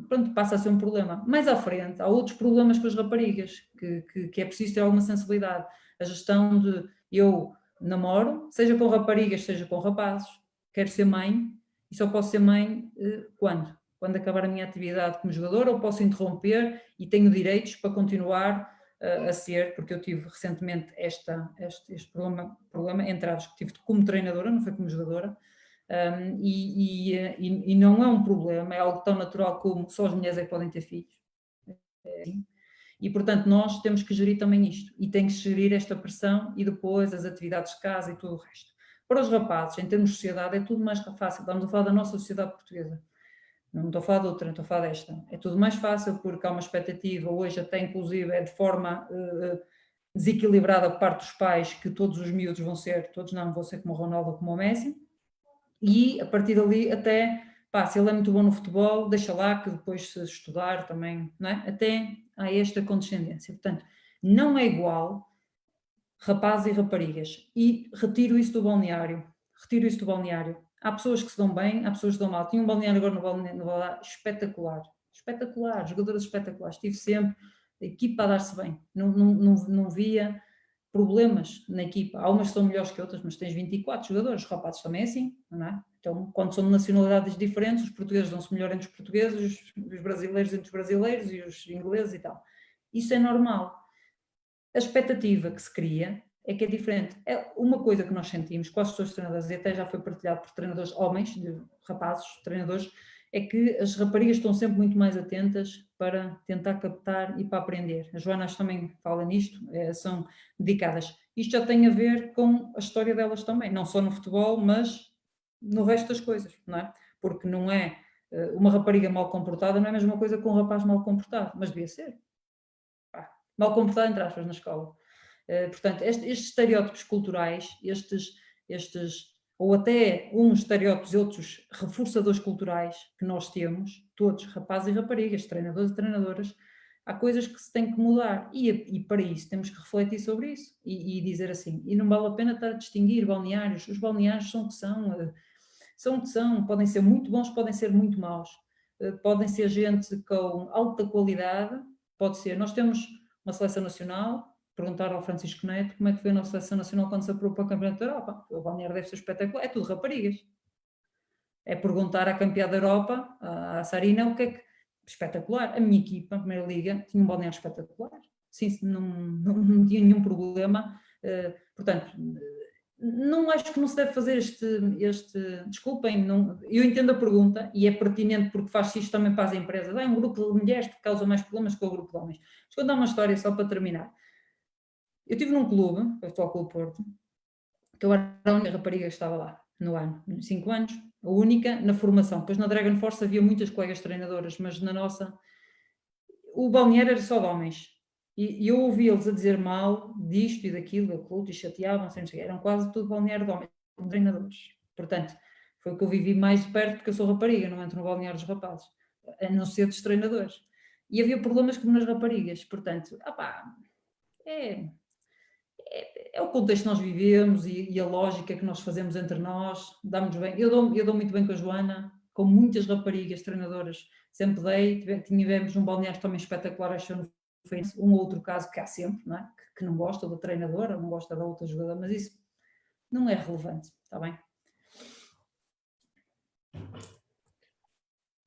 pronto, passa a ser um problema. Mais à frente, há outros problemas com as raparigas, que é preciso ter alguma sensibilidade. A gestão de eu namoro, seja com raparigas, seja com rapazes, quero ser mãe, e só posso ser mãe quando? Quando acabar a minha atividade como jogadora, ou posso interromper e tenho direitos para continuar a ser, porque eu tive recentemente este problema entre aspas, que tive como treinadora, não foi como jogadora, e não é um problema, é algo tão natural como só as mulheres é que podem ter filhos. E, portanto, nós temos que gerir também isto, e tem que gerir esta pressão e depois as atividades de casa e tudo o resto. Para os rapazes, em termos de sociedade, é tudo mais fácil. Estamos a falar da nossa sociedade portuguesa. Não estou a falar de outra, não estou a falar desta. É tudo mais fácil porque há uma expectativa, hoje até inclusive é de forma desequilibrada por parte dos pais, que todos os miúdos vão ser como o Ronaldo ou como o Messi, e a partir dali até, se ele é muito bom no futebol, deixa lá que depois se estudar também, não é? Até há esta condescendência. Portanto, não é igual rapazes e raparigas. E retiro isso do balneário. Há pessoas que se dão bem, há pessoas que se dão mal. Tinha um balneário agora no balneário espetacular, jogadoras espetaculares. Tive sempre a equipa a dar-se bem. Não via problemas na equipa. Há umas que são melhores que outras, mas tens 24 jogadores. Os rapazes também é assim, não é? Então, quando são de nacionalidades diferentes, os portugueses dão-se melhor entre os portugueses, os brasileiros entre os brasileiros e os ingleses e tal. Isso é normal. A expectativa que se cria é que é diferente. É uma coisa que nós sentimos, quase todos os treinadores, e até já foi partilhado por treinadores homens, rapazes, treinadores, é que as raparigas estão sempre muito mais atentas para tentar captar e para aprender. As Joanas também falam nisto, são dedicadas. Isto já tem a ver com a história delas também, não só no futebol, mas no resto das coisas, não é? Porque não é uma rapariga mal comportada, não é a mesma coisa que um rapaz mal comportado, mas devia ser. Mal comportado, entre aspas, na escola. Portanto, estes estereótipos culturais, ou até uns estereótipos e outros reforçadores culturais que nós temos, todos, rapazes e raparigas, treinadores e treinadoras, há coisas que se tem que mudar e para isso temos que refletir sobre isso e dizer assim, e não vale a pena estar a distinguir balneários, os balneários são o que são, podem ser muito bons, podem ser muito maus, podem ser gente com alta qualidade, pode ser, nós temos uma seleção nacional, perguntar ao Francisco Neto como é que foi a nossa seleção nacional quando se apurou para o Campeonato da Europa. O balneário deve ser espetacular, é tudo raparigas. É perguntar à campeã da Europa, à Sarina, o que é que... Espetacular. A minha equipa, a Primeira Liga, tinha um balneário espetacular. Sim, não tinha nenhum problema. Portanto, não acho que não se deve fazer desculpem, eu entendo a pergunta e é pertinente porque faz isto também para as empresas. Um grupo de mulheres que causa mais problemas que o grupo de homens. Deixa eu contar uma história só para terminar. Eu estive num clube, o Futebol Clube Porto, que eu era a única rapariga que estava lá no ano, 5 anos, a única na formação. Depois na Dragon Force havia muitas colegas treinadoras, mas na nossa o balneário era só de homens. E eu ouvi-los a dizer mal disto e daquilo, e chateavam-se, eram quase tudo balneário de homens, treinadores. Portanto, Foi o que eu vivi mais de perto, porque eu sou rapariga, não entro no balneário dos rapazes, a não ser dos treinadores. E havia problemas como nas raparigas, portanto, é o contexto que nós vivemos e a lógica que nós fazemos entre nós, dá-nos bem. Eu dou muito bem com a Joana, com muitas raparigas treinadoras, sempre tivemos um balneário também espetacular, acho que foi um outro caso que há sempre, não é? Que não gosta da treinadora, não gosta da outra jogadora, mas isso não é relevante, está bem?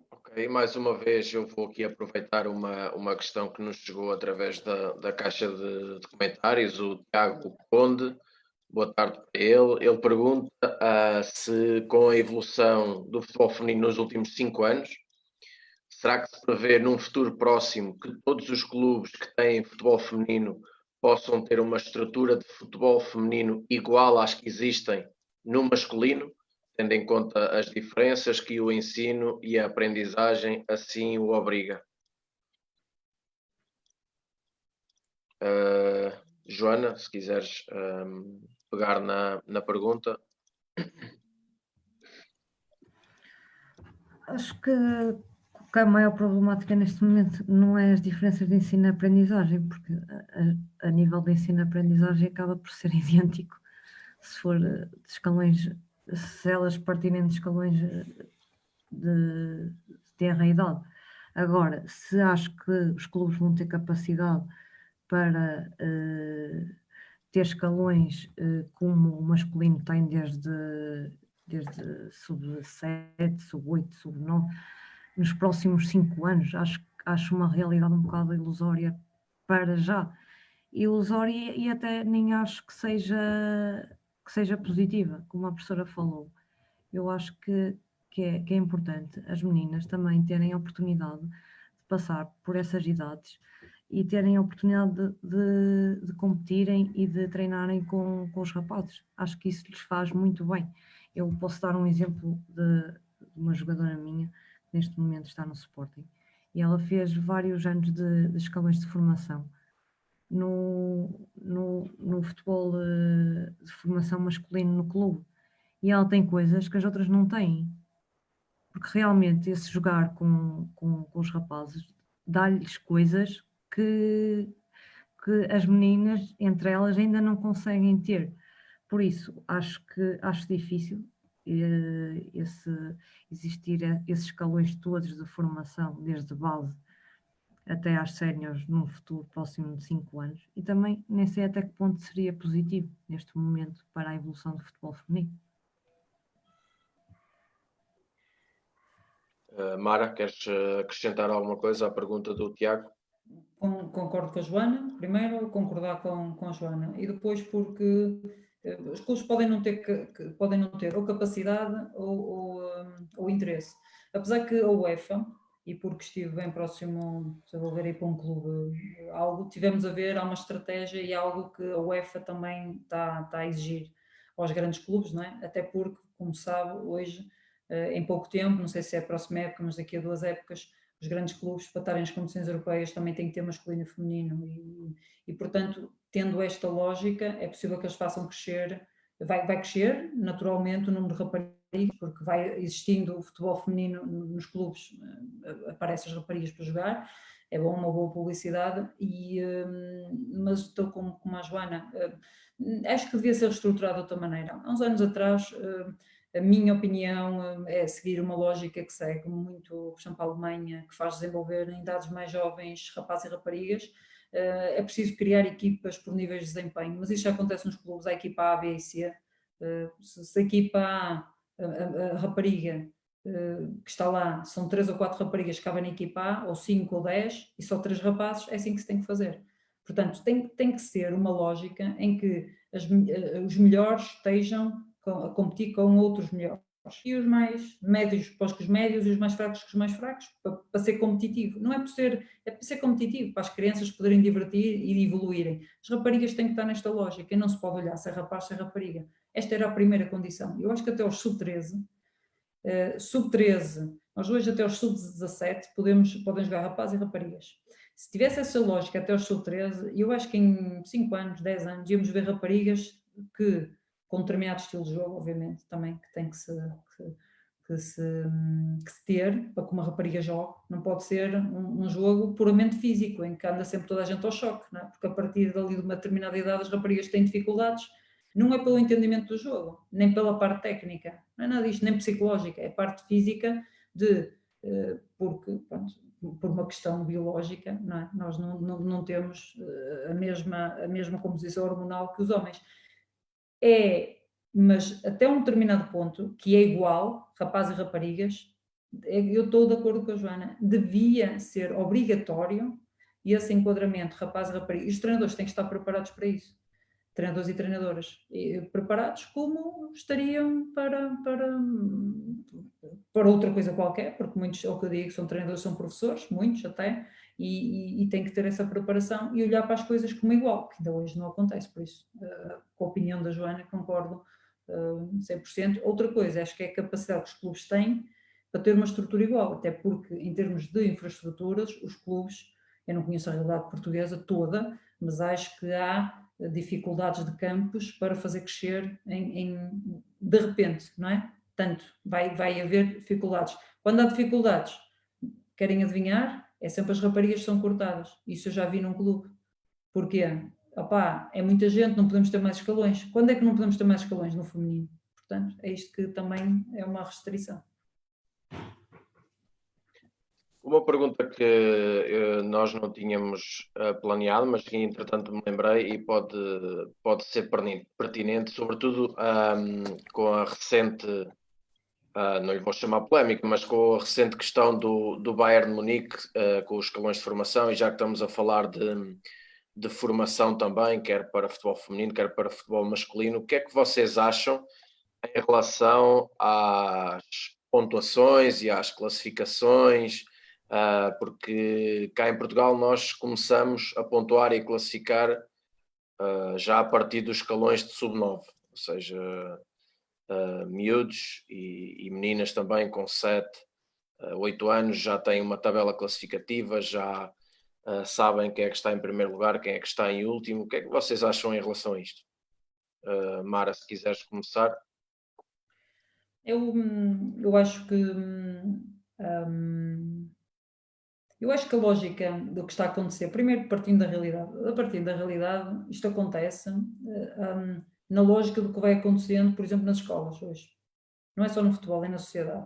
Ok, mais uma vez eu vou aqui aproveitar uma questão que nos chegou através da caixa de comentários, o Tiago Conde, boa tarde para ele. Ele pergunta se com a evolução do futebol feminino nos últimos 5 anos, será que se prevê num futuro próximo que todos os clubes que têm futebol feminino possam ter uma estrutura de futebol feminino igual às que existem no masculino, tendo em conta as diferenças que o ensino e a aprendizagem assim o obriga? Joana, se quiseres pegar na pergunta. Acho que a maior problemática neste momento não é as diferenças de ensino e aprendizagem, porque a nível de ensino e aprendizagem acaba por ser idêntico se for de escalões, se elas partirem de escalões de tenra idade. Agora, se acho que os clubes vão ter capacidade para ter escalões como o masculino tem desde sub-7, sub-8, sub-9, nos próximos 5 anos, acho uma realidade um bocado ilusória para já. Ilusória e até nem acho que seja positiva, como a professora falou. Eu acho que é importante as meninas também terem a oportunidade de passar por essas idades e terem a oportunidade de competirem e de treinarem com os rapazes. Acho que isso lhes faz muito bem. Eu posso dar um exemplo de uma jogadora minha, que neste momento está no Sporting, e ela fez vários anos de escalões de formação no futebol de formação masculino no clube. E ela tem coisas que as outras não têm. Porque realmente esse jogar com os rapazes dá-lhes coisas que as meninas, entre elas, ainda não conseguem ter. Por isso, acho difícil existir esses escalões todos de formação, desde base até às séniores, num futuro próximo de 5 anos. E também nem sei até que ponto seria positivo, neste momento, para a evolução do futebol feminino. Mara, queres acrescentar alguma coisa à pergunta do Tiago? Concordo com a Joana, primeiro concordar com a Joana, e depois porque os clubes podem não ter ou capacidade ou interesse. Apesar que a UEFA, e porque estive bem próximo de desenvolver aí para um clube algo, tivemos a ver, há uma estratégia e algo que a UEFA também está a exigir aos grandes clubes, não é? Até porque, como sabe, hoje, em pouco tempo, não sei se é a próxima época, mas daqui a 2 épocas, os grandes clubes, para estarem nas competições europeias, também têm que ter masculino e feminino e, portanto, tendo esta lógica, é possível que eles façam crescer, vai crescer naturalmente o número de raparigas, porque vai existindo o futebol feminino nos clubes, aparecem as raparigas para jogar, é bom, uma boa publicidade, mas estou como a Joana, acho que devia ser reestruturado de outra maneira. Há uns anos atrás, a minha opinião é seguir uma lógica que segue muito, por exemplo, a Alemanha, que faz desenvolver em idades mais jovens rapazes e raparigas. É preciso criar equipas por níveis de desempenho, mas isso já acontece nos clubes, a equipa A, B e C. Se a equipa A, a rapariga que está lá, são 3 ou 4 raparigas que cabem na equipa A, ou 5 ou 10, e só 3 rapazes, é assim que se tem que fazer. Portanto, tem que ser uma lógica em que os melhores estejam a competir com outros melhores. E os mais médios para os médios e os mais fracos com os mais fracos, para ser competitivo. Não é por ser, é para ser competitivo, para as crianças poderem divertir e evoluírem. As raparigas têm que estar nesta lógica, e não se pode olhar se é rapaz, se é rapariga. Esta era a primeira condição. Eu acho que até aos sub-13, nós hoje até aos sub-17 podem jogar rapazes e raparigas. Se tivesse essa lógica até aos sub-13, eu acho que em 5 anos, 10 anos, íamos ver raparigas que com um determinado estilo de jogo, obviamente, também, que tem que se ter para que uma rapariga jogue. Não pode ser um jogo puramente físico, em que anda sempre toda a gente ao choque, não é? Porque a partir dali de uma determinada idade as raparigas têm dificuldades, não é pelo entendimento do jogo, nem pela parte técnica, não é nada disto, nem psicológica, é parte física porque, pronto, por uma questão biológica, não é? Nós não temos a mesma composição hormonal que os homens. Mas até um determinado ponto, que é igual, rapazes e raparigas, eu estou de acordo com a Joana, devia ser obrigatório esse enquadramento, rapazes e raparigas, e os treinadores têm que estar preparados para isso, treinadores e treinadoras, preparados como estariam para outra coisa qualquer, porque muitos, é o que eu digo, são treinadores, são professores, muitos até, e têm que ter essa preparação e olhar para as coisas como igual, que ainda hoje não acontece, por isso, com a opinião da Joana, concordo 100%. Outra coisa, acho que é a capacidade que os clubes têm para ter uma estrutura igual, até porque em termos de infraestruturas, os clubes, eu não conheço a realidade portuguesa toda, mas acho que há dificuldades de campos para fazer crescer de repente, não é? Portanto, vai haver dificuldades. Quando há dificuldades, querem adivinhar? É sempre as raparigas que são cortadas. Isso eu já vi num clube. Porquê? Opá, é muita gente, não podemos ter mais escalões. Quando é que não podemos ter mais escalões no feminino? Portanto, é isto que também é uma restrição. Uma pergunta que nós não tínhamos planeado, mas que entretanto me lembrei e pode ser pertinente, sobretudo com a recente, não lhe vou chamar polémica, mas com a recente questão do Bayern de Munique com os escalões de formação, e já que estamos a falar de formação também, quer para futebol feminino, quer para futebol masculino, o que é que vocês acham em relação às pontuações e às classificações? Porque cá em Portugal nós começamos a pontuar e classificar já a partir dos escalões de sub-9, ou seja, miúdos e meninas também com 7, 8 anos já têm uma tabela classificativa, já sabem quem é que está em primeiro lugar, quem é que está em último. O que é que vocês acham em relação a isto? Mara, se quiseres começar. Eu acho que eu acho que a lógica do que está a acontecer, primeiro partindo da realidade, a partir da realidade, isto acontece na lógica do que vai acontecendo, por exemplo, nas escolas hoje. Não é só no futebol, é na sociedade.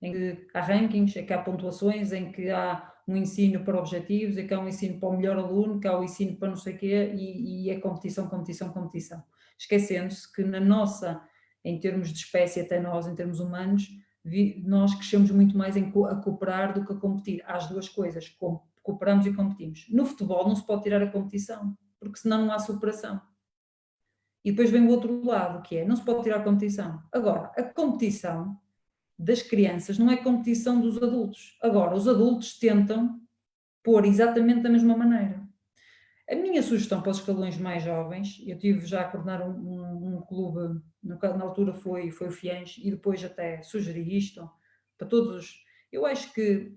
Em que há rankings, em que há pontuações, em que há um ensino para objetivos, em que há um ensino para o melhor aluno, que há um ensino para não sei o quê, e é competição, competição, competição. Esquecendo-se que na nossa, em termos de espécie, até nós, em termos humanos, nós crescemos muito mais a cooperar do que a competir. Há as duas coisas, cooperamos e competimos. No futebol não se pode tirar a competição, porque senão não há superação. E depois vem o outro lado, que é, não se pode tirar a competição. Agora, a competição das crianças não é competição dos adultos. Agora, os adultos tentam pôr exatamente da mesma maneira. A minha sugestão para os escalões mais jovens, eu tive já a coordenar um clube, na altura foi o Fiães, e depois até sugeri isto para todos os... Eu acho que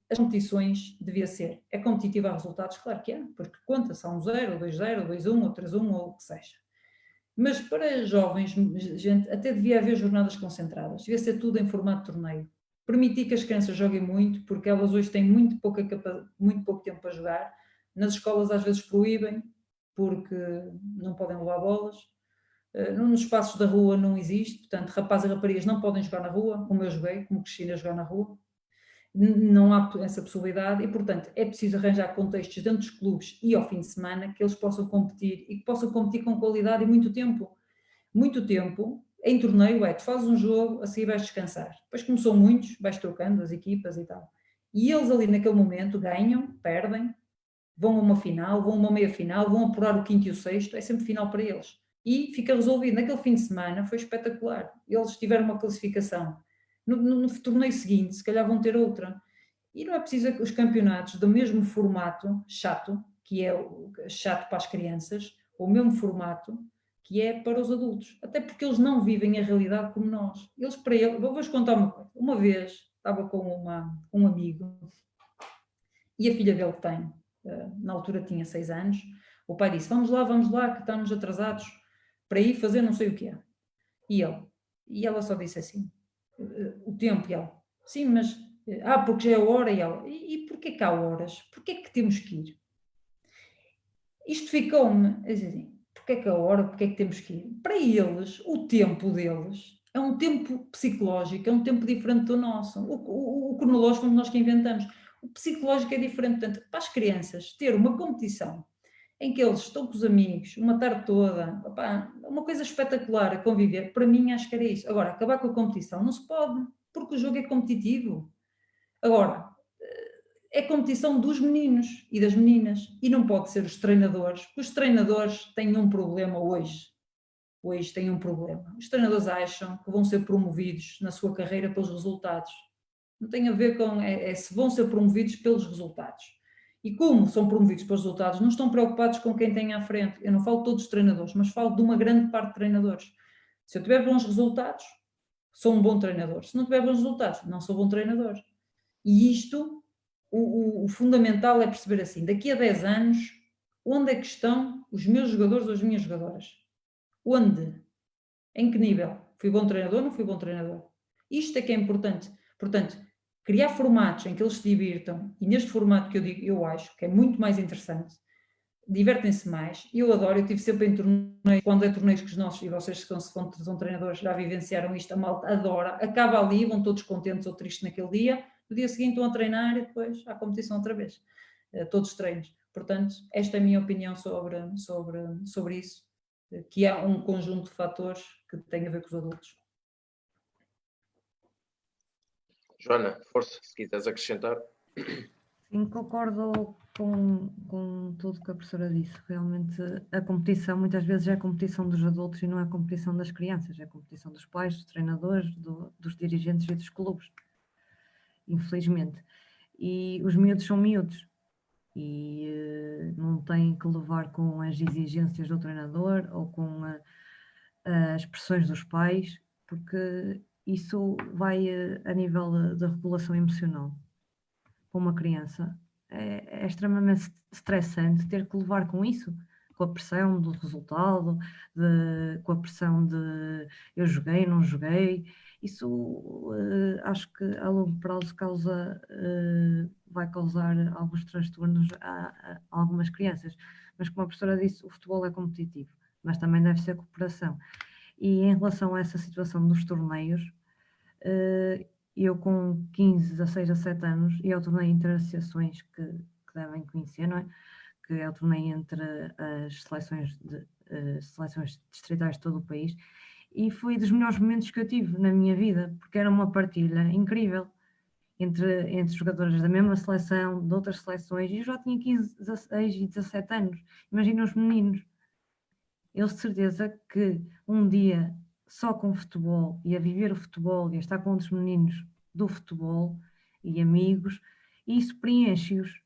as competições devia ser, é competitiva a resultados, claro que é, porque conta-se a 1-0, 2-0, 2-1 ou 3-1 ou o que seja. Mas para jovens, gente, até devia haver jornadas concentradas, devia ser tudo em formato de torneio. Permitir que as crianças joguem muito, porque elas hoje têm muito pouco tempo para jogar. Nas escolas às vezes proíbem, porque não podem levar bolas. Nos espaços da rua não existe, portanto, rapazes e raparigas não podem jogar na rua, como eu joguei, como cresci a jogar na rua. Não há essa possibilidade e, portanto, é preciso arranjar contextos dentro dos clubes e ao fim de semana que eles possam competir e que possam competir com qualidade e muito tempo. Muito tempo, em torneio tu fazes um jogo, a seguir vais descansar. Depois como são muitos, vais trocando as equipas e tal. E eles ali naquele momento ganham, perdem, vão a uma final, vão a uma meia final, vão apurar o quinto e o sexto, é sempre final para eles. E fica resolvido. Naquele fim de semana foi espetacular. Eles tiveram uma classificação. No torneio seguinte, se calhar vão ter outra. E não é preciso os campeonatos do mesmo formato, chato, que é chato para as crianças, ou o mesmo formato, que é para os adultos. Até porque eles não vivem a realidade como nós. Vou-vos contar uma coisa. Uma vez estava com um amigo e a filha dele tem, na altura tinha 6 anos, o pai disse, vamos lá, que estamos atrasados para ir fazer não sei o que é. E ela só disse assim, o tempo, e ela, sim, mas, porque já é a hora, e ela, e porquê que há horas? Porquê que temos que ir? Isto ficou-me, assim, porque é que a hora, porque é que temos que ir? Para eles, o tempo deles é um tempo psicológico, é um tempo diferente do nosso. O cronológico fomos nós que inventamos. O psicológico é diferente. Portanto, para as crianças ter uma competição em que eles estão com os amigos uma tarde toda, opá, uma coisa espetacular a conviver, para mim acho que era isso. Agora, acabar com a competição não se pode, porque o jogo é competitivo. Agora, é competição dos meninos e das meninas, e não pode ser os treinadores, porque os treinadores têm um problema hoje. Hoje têm um problema. Os treinadores acham que vão ser promovidos na sua carreira pelos resultados. Não tem a ver com se vão ser promovidos pelos resultados. E como são promovidos pelos resultados, não estão preocupados com quem tem à frente. Eu não falo de todos os treinadores, mas falo de uma grande parte de treinadores. Se eu tiver bons resultados, sou um bom treinador. Se não tiver bons resultados, não sou bom treinador. E isto, o fundamental é perceber assim, daqui a 10 anos, onde é que estão os meus jogadores ou as minhas jogadoras? Onde? Em que nível? Fui bom treinador ou não fui bom treinador? Isto é que é importante. Portanto, criar formatos em que eles se divirtam, e neste formato que eu digo, eu acho que é muito mais interessante, divertem-se mais. Eu adoro, eu estive sempre em torneios, quando é torneios que os nossos, e vocês que são treinadores já vivenciaram isto, a malta adora, acaba ali, vão todos contentes ou tristes naquele dia, no dia seguinte estão a treinar e depois há competição outra vez, todos os treinos. Portanto, esta é a minha opinião sobre isso, que há um conjunto de fatores que tem a ver com os adultos. Joana, força, se quiseres acrescentar. Sim, concordo com tudo que a professora disse. Realmente a competição muitas vezes é a competição dos adultos e não é a competição das crianças, é a competição dos pais, dos treinadores, dos dirigentes e dos clubes, infelizmente. E os miúdos são miúdos e não têm que levar com as exigências do treinador ou com as pressões dos pais, porque isso vai a nível de regulação emocional. Para uma criança é extremamente estressante ter que levar com isso, com a pressão do resultado, com a pressão de eu joguei, não joguei. Isso acho que a longo prazo vai causar alguns transtornos a algumas crianças. Mas como a professora disse, o futebol é competitivo, mas também deve ser cooperação. E em relação a essa situação dos torneios, eu com 15, 16, 17 anos ia ao torneio Interassociações que devem conhecer, não é? Que é o torneio entre as seleções distritais de todo o país, e foi dos melhores momentos que eu tive na minha vida, porque era uma partilha incrível entre jogadores da mesma seleção, de outras seleções, e eu já tinha 15, 16 e 17 anos. Imagina os meninos. Eles de certeza que um dia só com futebol e a viver o futebol e a estar com outros meninos do futebol e amigos, e isso preenche-os.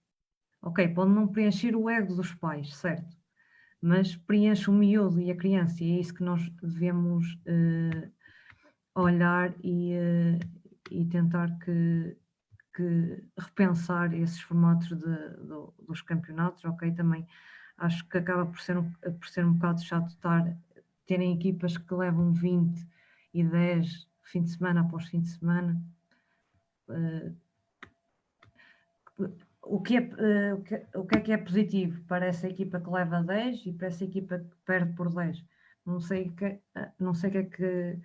Ok, pode não preencher o ego dos pais, certo? Mas preenche o miúdo e a criança, e é isso que nós devemos olhar e tentar que repensar esses formatos dos campeonatos, ok? Também acho que acaba por ser um bocado chato terem equipas que levam 20 e 10 fim de semana após fim de semana. O que é positivo para essa equipa que leva 10 e para essa equipa que perde por 10? Não sei o que é que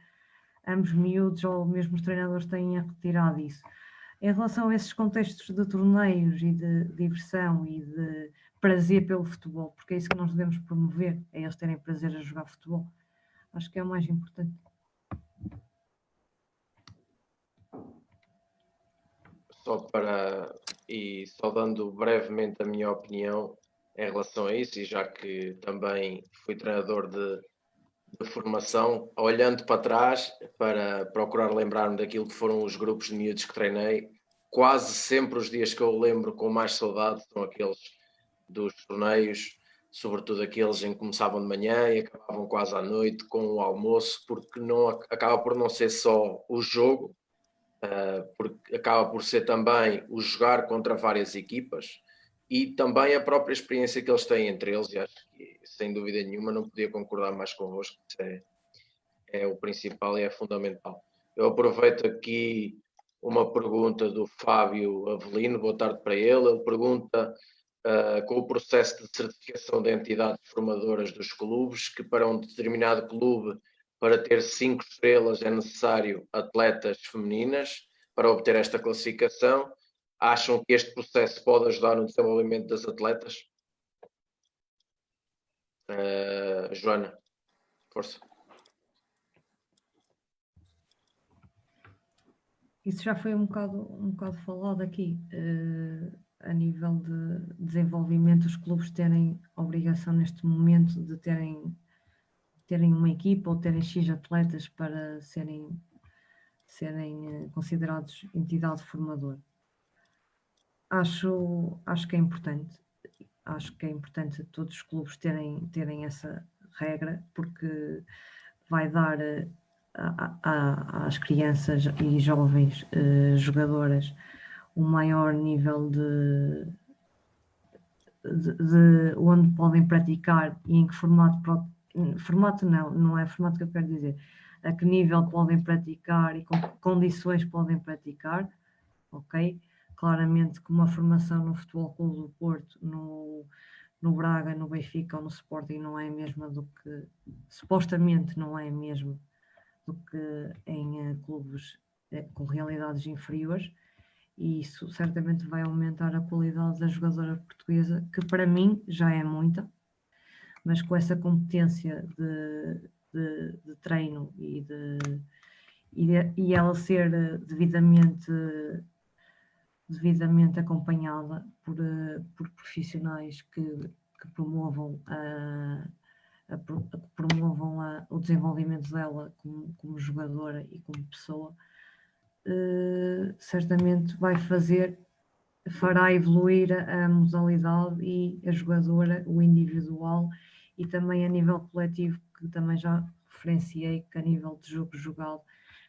ambos miúdos ou mesmo os treinadores têm a retirar disso. Em relação a esses contextos de torneios e de diversão e de prazer pelo futebol, porque é isso que nós devemos promover, é eles terem prazer a jogar futebol. Acho que é o mais importante. Só dando brevemente a minha opinião em relação a isso, e já que também fui treinador de formação, olhando para trás para procurar lembrar-me daquilo que foram os grupos de miúdos que treinei, quase sempre os dias que eu lembro com mais saudade são aqueles dos torneios, sobretudo aqueles em que começavam de manhã e acabavam quase à noite com o almoço, porque acaba por não ser só o jogo, porque acaba por ser também o jogar contra várias equipas e também a própria experiência que eles têm entre eles, e acho que sem dúvida nenhuma não podia concordar mais convosco, é o principal e é fundamental. Eu aproveito aqui uma pergunta do Fábio Avelino, boa tarde para ele. Ele pergunta com o processo de certificação de entidades formadoras dos clubes, que para um determinado clube, para ter 5 estrelas, é necessário atletas femininas para obter esta classificação. Acham que este processo pode ajudar no desenvolvimento das atletas? Joana, força. Isso já foi um bocado falado aqui. A nível de desenvolvimento, os clubes terem a obrigação neste momento de terem uma equipa ou terem X atletas para serem considerados entidade formadora. Acho que é importante. Acho que é importante todos os clubes terem essa regra, porque vai dar às crianças e jovens jogadoras um maior nível de onde podem praticar e em que formato não é formato que eu quero dizer, a que nível podem praticar e com que condições podem praticar, ok? Claramente que uma formação no Futebol Clube do Porto, no Braga, no Benfica ou no Sporting não é a mesma do que, supostamente não é a mesma do que em clubes com realidades inferiores, e isso certamente vai aumentar a qualidade da jogadora portuguesa, que para mim já é muita, mas com essa competência de treino e ela ser devidamente acompanhada por profissionais que promovam o desenvolvimento dela como jogadora e como pessoa, certamente fará evoluir a modalidade e a jogadora, o individual, e também a nível coletivo, que também já referenciei que a nível de jogo jogado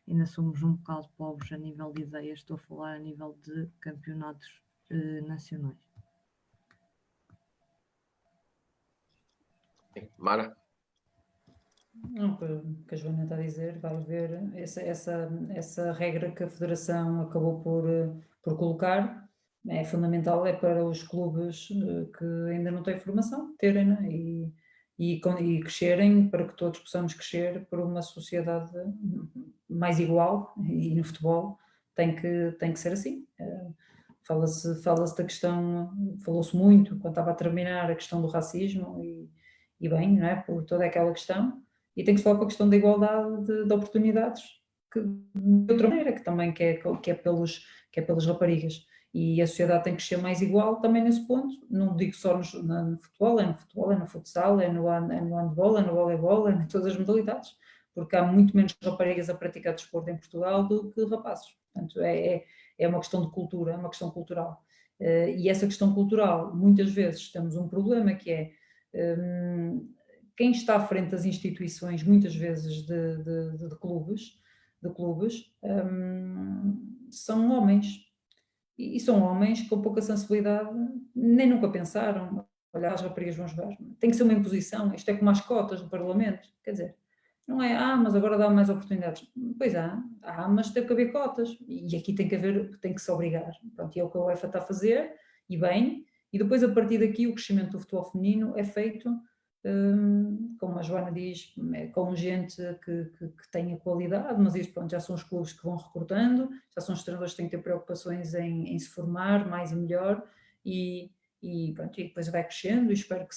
ainda somos um bocado pobres a nível de ideias, estou a falar a nível de campeonatos nacionais. Mara? Não, o que a Joana está a dizer, vai haver essa regra que a Federação acabou por colocar, é fundamental, é para os clubes que ainda não têm formação terem, né? E crescerem, para que todos possamos crescer por uma sociedade mais igual, e no futebol tem que ser assim. Fala-se da questão, falou-se muito quando estava a terminar a questão do racismo e bem, não é? Por toda aquela questão. E tem que se falar para a questão da igualdade de oportunidades, de outra maneira, que também que é pelas raparigas. E a sociedade tem que ser mais igual também nesse ponto. Não digo só no futebol, é no futsal, é no handball, é no voleibol, é em todas as modalidades, porque há muito menos raparigas a praticar desporto em Portugal do que rapazes. Portanto, é uma questão de cultura, é uma questão cultural. E essa questão cultural, muitas vezes temos um problema que é quem está à frente das instituições, muitas vezes de clubes, são homens. E são homens com pouca sensibilidade, nem nunca pensaram, olha, as raparigas vão jogar. Tem que ser uma imposição, isto é como as cotas do Parlamento, quer dizer, não é, mas agora dá mais oportunidades. Pois mas tem que haver cotas, e aqui tem que se obrigar. Pronto, e é o que a UEFA está a fazer, e bem, e depois a partir daqui o crescimento do futebol feminino é feito, como a Joana diz, com gente que tenha qualidade, mas isso, pronto, já são os clubes que vão recrutando, já são os treinadores que têm que ter preocupações em se formar mais e melhor, e pronto, e depois vai crescendo, e espero que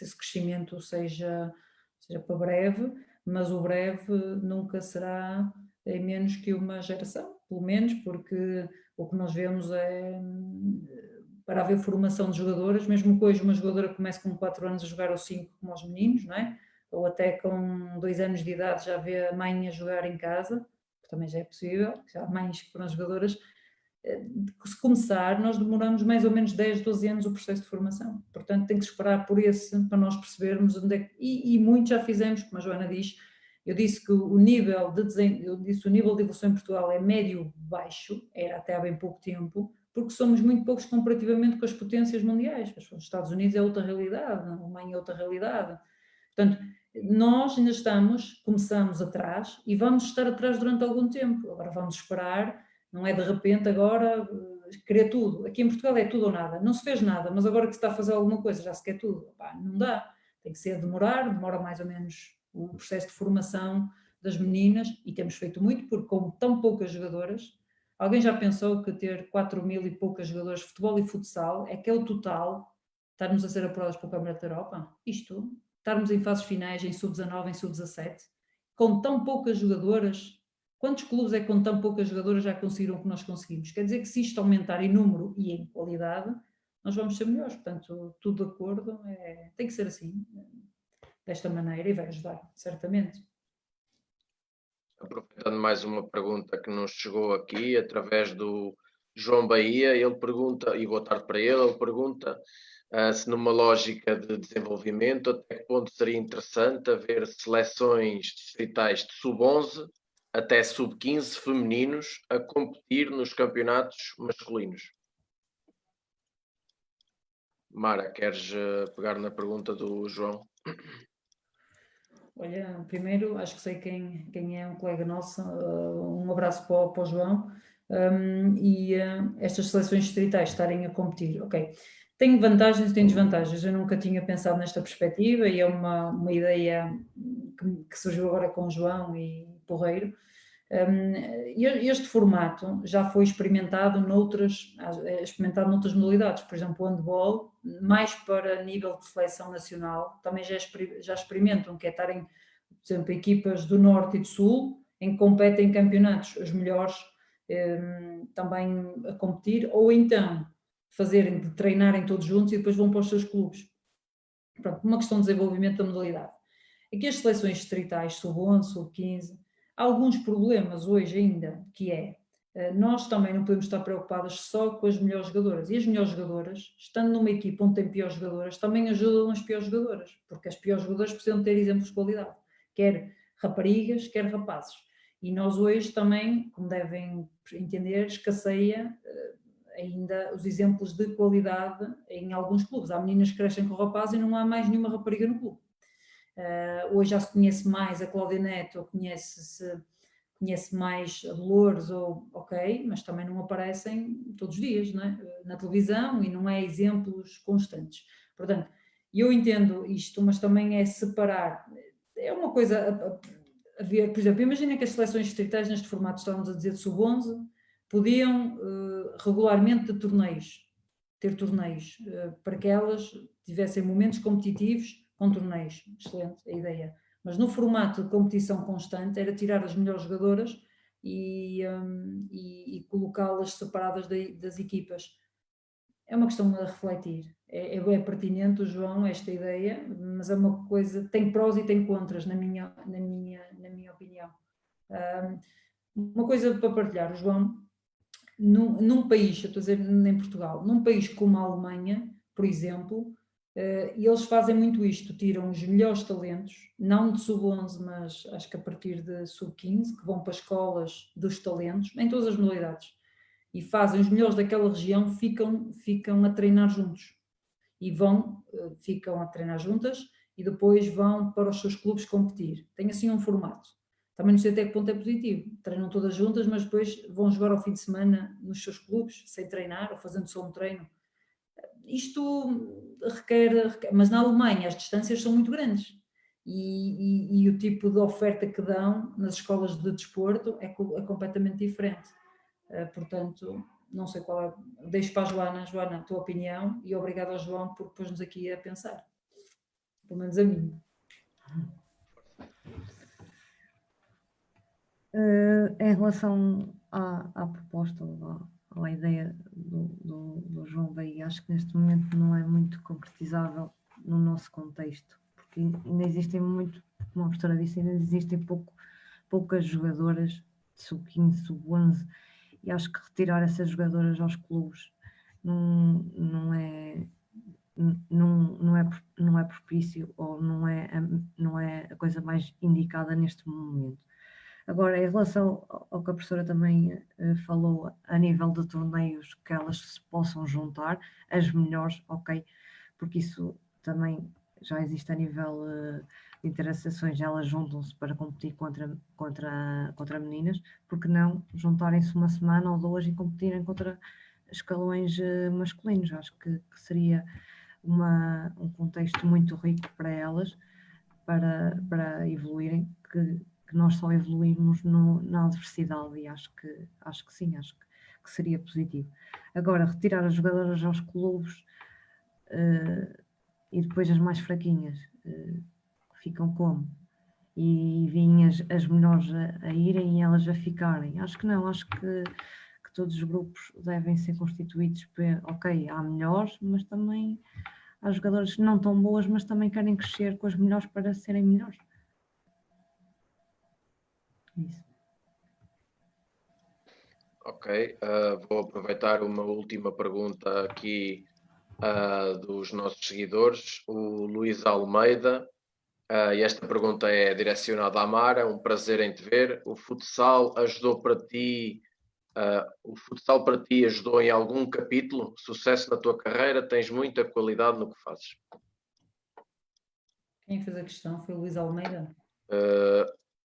esse crescimento seja para breve, mas o breve nunca será em menos que uma geração, pelo menos, porque o que nós vemos é, para haver formação de jogadoras, mesmo que hoje uma jogadora comece com 4 anos a jogar ou 5 como os meninos, não é? Ou até com 2 anos de idade já vê a mãe a jogar em casa, que também já é possível, já há mães que foram jogadoras. Se começar, nós demoramos mais ou menos 10, 12 anos o processo de formação, portanto tem que esperar por para nós percebermos onde é que, e muitos já fizemos, como a Joana diz. Eu disse que o nível de evolução em Portugal é médio-baixo, era até há bem pouco tempo, porque somos muito poucos comparativamente com as potências mundiais. Os Estados Unidos é outra realidade, a Alemanha é outra realidade. Portanto, Nós ainda começamos atrás e vamos estar atrás durante algum tempo. Agora vamos esperar, não é de repente agora querer tudo. Aqui em Portugal é tudo ou nada. Não se fez nada, mas agora que se está a fazer alguma coisa já se quer tudo. Pá, não dá. Tem que ser demora mais ou menos o processo de formação das meninas e temos feito muito porque com tão poucas jogadoras, alguém já pensou que ter 4.000 e poucas jogadoras de futebol e futsal é que é o total, estarmos a ser apuradas para o Campeonato da Europa? Isto, estarmos em fases finais, em sub-19, em sub-17, com tão poucas jogadoras, quantos clubes é que com tão poucas jogadoras já conseguiram o que nós conseguimos? Quer dizer que se isto aumentar em número e em qualidade, nós vamos ser melhores. Portanto, tudo de acordo, tem que ser assim, desta maneira, e vai ajudar, certamente. Aproveitando mais uma pergunta que nos chegou aqui através do João Bahia, ele pergunta, e boa tarde para ele pergunta se numa lógica de desenvolvimento, até que ponto seria interessante haver seleções distritais de sub-11 até sub-15 femininos a competir nos campeonatos masculinos. Mara, queres pegar na pergunta do João? Olha, primeiro, acho que sei quem é um colega nosso, um abraço para o João, estas seleções distritais estarem a competir, ok. Tem vantagens e tem desvantagens, eu nunca tinha pensado nesta perspectiva e é uma ideia que surgiu agora com o João e Porreiro. Este formato já foi experimentado noutras modalidades, por exemplo, o handball, mais para nível de seleção nacional, também já experimentam, que é estarem, por exemplo, equipas do Norte e do Sul, em que competem em campeonatos, os melhores também a competir, ou então de treinarem todos juntos e depois vão para os seus clubes. Pronto, uma questão de desenvolvimento da modalidade. Aqui as seleções distritais, sub-11, sub-15, há alguns problemas hoje ainda, que é, nós também não podemos estar preocupadas só com as melhores jogadoras. E as melhores jogadoras, estando numa equipa onde tem piores jogadoras, também ajudam as piores jogadoras, porque as piores jogadoras precisam ter exemplos de qualidade, quer raparigas, quer rapazes. E nós hoje também, como devem entender, escasseia ainda os exemplos de qualidade em alguns clubes. Há meninas que crescem com rapazes e não há mais nenhuma rapariga no clube. Hoje já se conhece mais a Cláudia Neto, ou conhece mais a Dolores, ok, mas também não aparecem todos os dias, não é? Na televisão, e não é exemplos constantes. Portanto, eu entendo isto, mas também é separar. É uma coisa a ver, por exemplo, imaginem que as seleções distritais neste formato, estávamos a dizer de sub-11, podiam regularmente ter torneios, para que elas tivessem momentos competitivos com torneios. Excelente a ideia. Mas no formato de competição constante era tirar as melhores jogadoras e colocá-las separadas das equipas. É uma questão a refletir. É pertinente, João, esta ideia, mas é uma coisa, tem prós e tem contras, na minha opinião. Uma coisa para partilhar, João, num país, eu estou a dizer em Portugal, num país como a Alemanha, por exemplo, eles fazem muito isto, tiram os melhores talentos, não de sub-11, mas acho que a partir de sub-15, que vão para escolas dos talentos, em todas as modalidades, e fazem os melhores daquela região, ficam a treinar juntos, e ficam a treinar juntas, e depois vão para os seus clubes competir. Tem assim um formato. Também não sei até que ponto é positivo. Treinam todas juntas, mas depois vão jogar ao fim de semana nos seus clubes, sem treinar, ou fazendo só um treino. Isto requer, mas na Alemanha as distâncias são muito grandes e o tipo de oferta que dão nas escolas de desporto é completamente diferente. Portanto, não sei qual é. Deixo para a Joana, a tua opinião, e obrigado ao João por pôr-nos aqui a pensar. Pelo menos a mim. Em relação à proposta, à ideia do João Bahia, acho que neste momento não é muito concretizável no nosso contexto, porque ainda existem como a professora disse, ainda existem poucas jogadoras de sub-15, sub-11, e acho que retirar essas jogadoras aos clubes não é propício, ou não é a coisa mais indicada neste momento. Agora, em relação ao que a professora também falou, a nível de torneios, que elas se possam juntar, as melhores, ok, porque isso também já existe a nível de interações, elas juntam-se para competir contra meninas, porque não juntarem-se uma semana ou duas e competirem contra escalões masculinos? Acho que seria um contexto muito rico para elas, para evoluírem, que nós só evoluímos na adversidade, e acho que sim, acho que seria positivo. Agora, retirar as jogadoras aos clubes e depois as mais fraquinhas ficam como? E vinham as melhores a irem e elas a ficarem? Acho que não, acho que todos os grupos devem ser constituídos ok, há melhores, mas também há jogadoras não tão boas, mas também querem crescer com as melhores para serem melhores. Isso. Ok, vou aproveitar uma última pergunta aqui dos nossos seguidores, o Luís Almeida, e esta pergunta é direcionada à Mara. Um prazer em te ver. O futsal para ti ajudou em algum capítulo? Sucesso na tua carreira? Tens muita qualidade no que fazes. Quem fez a questão foi o Luís Almeida?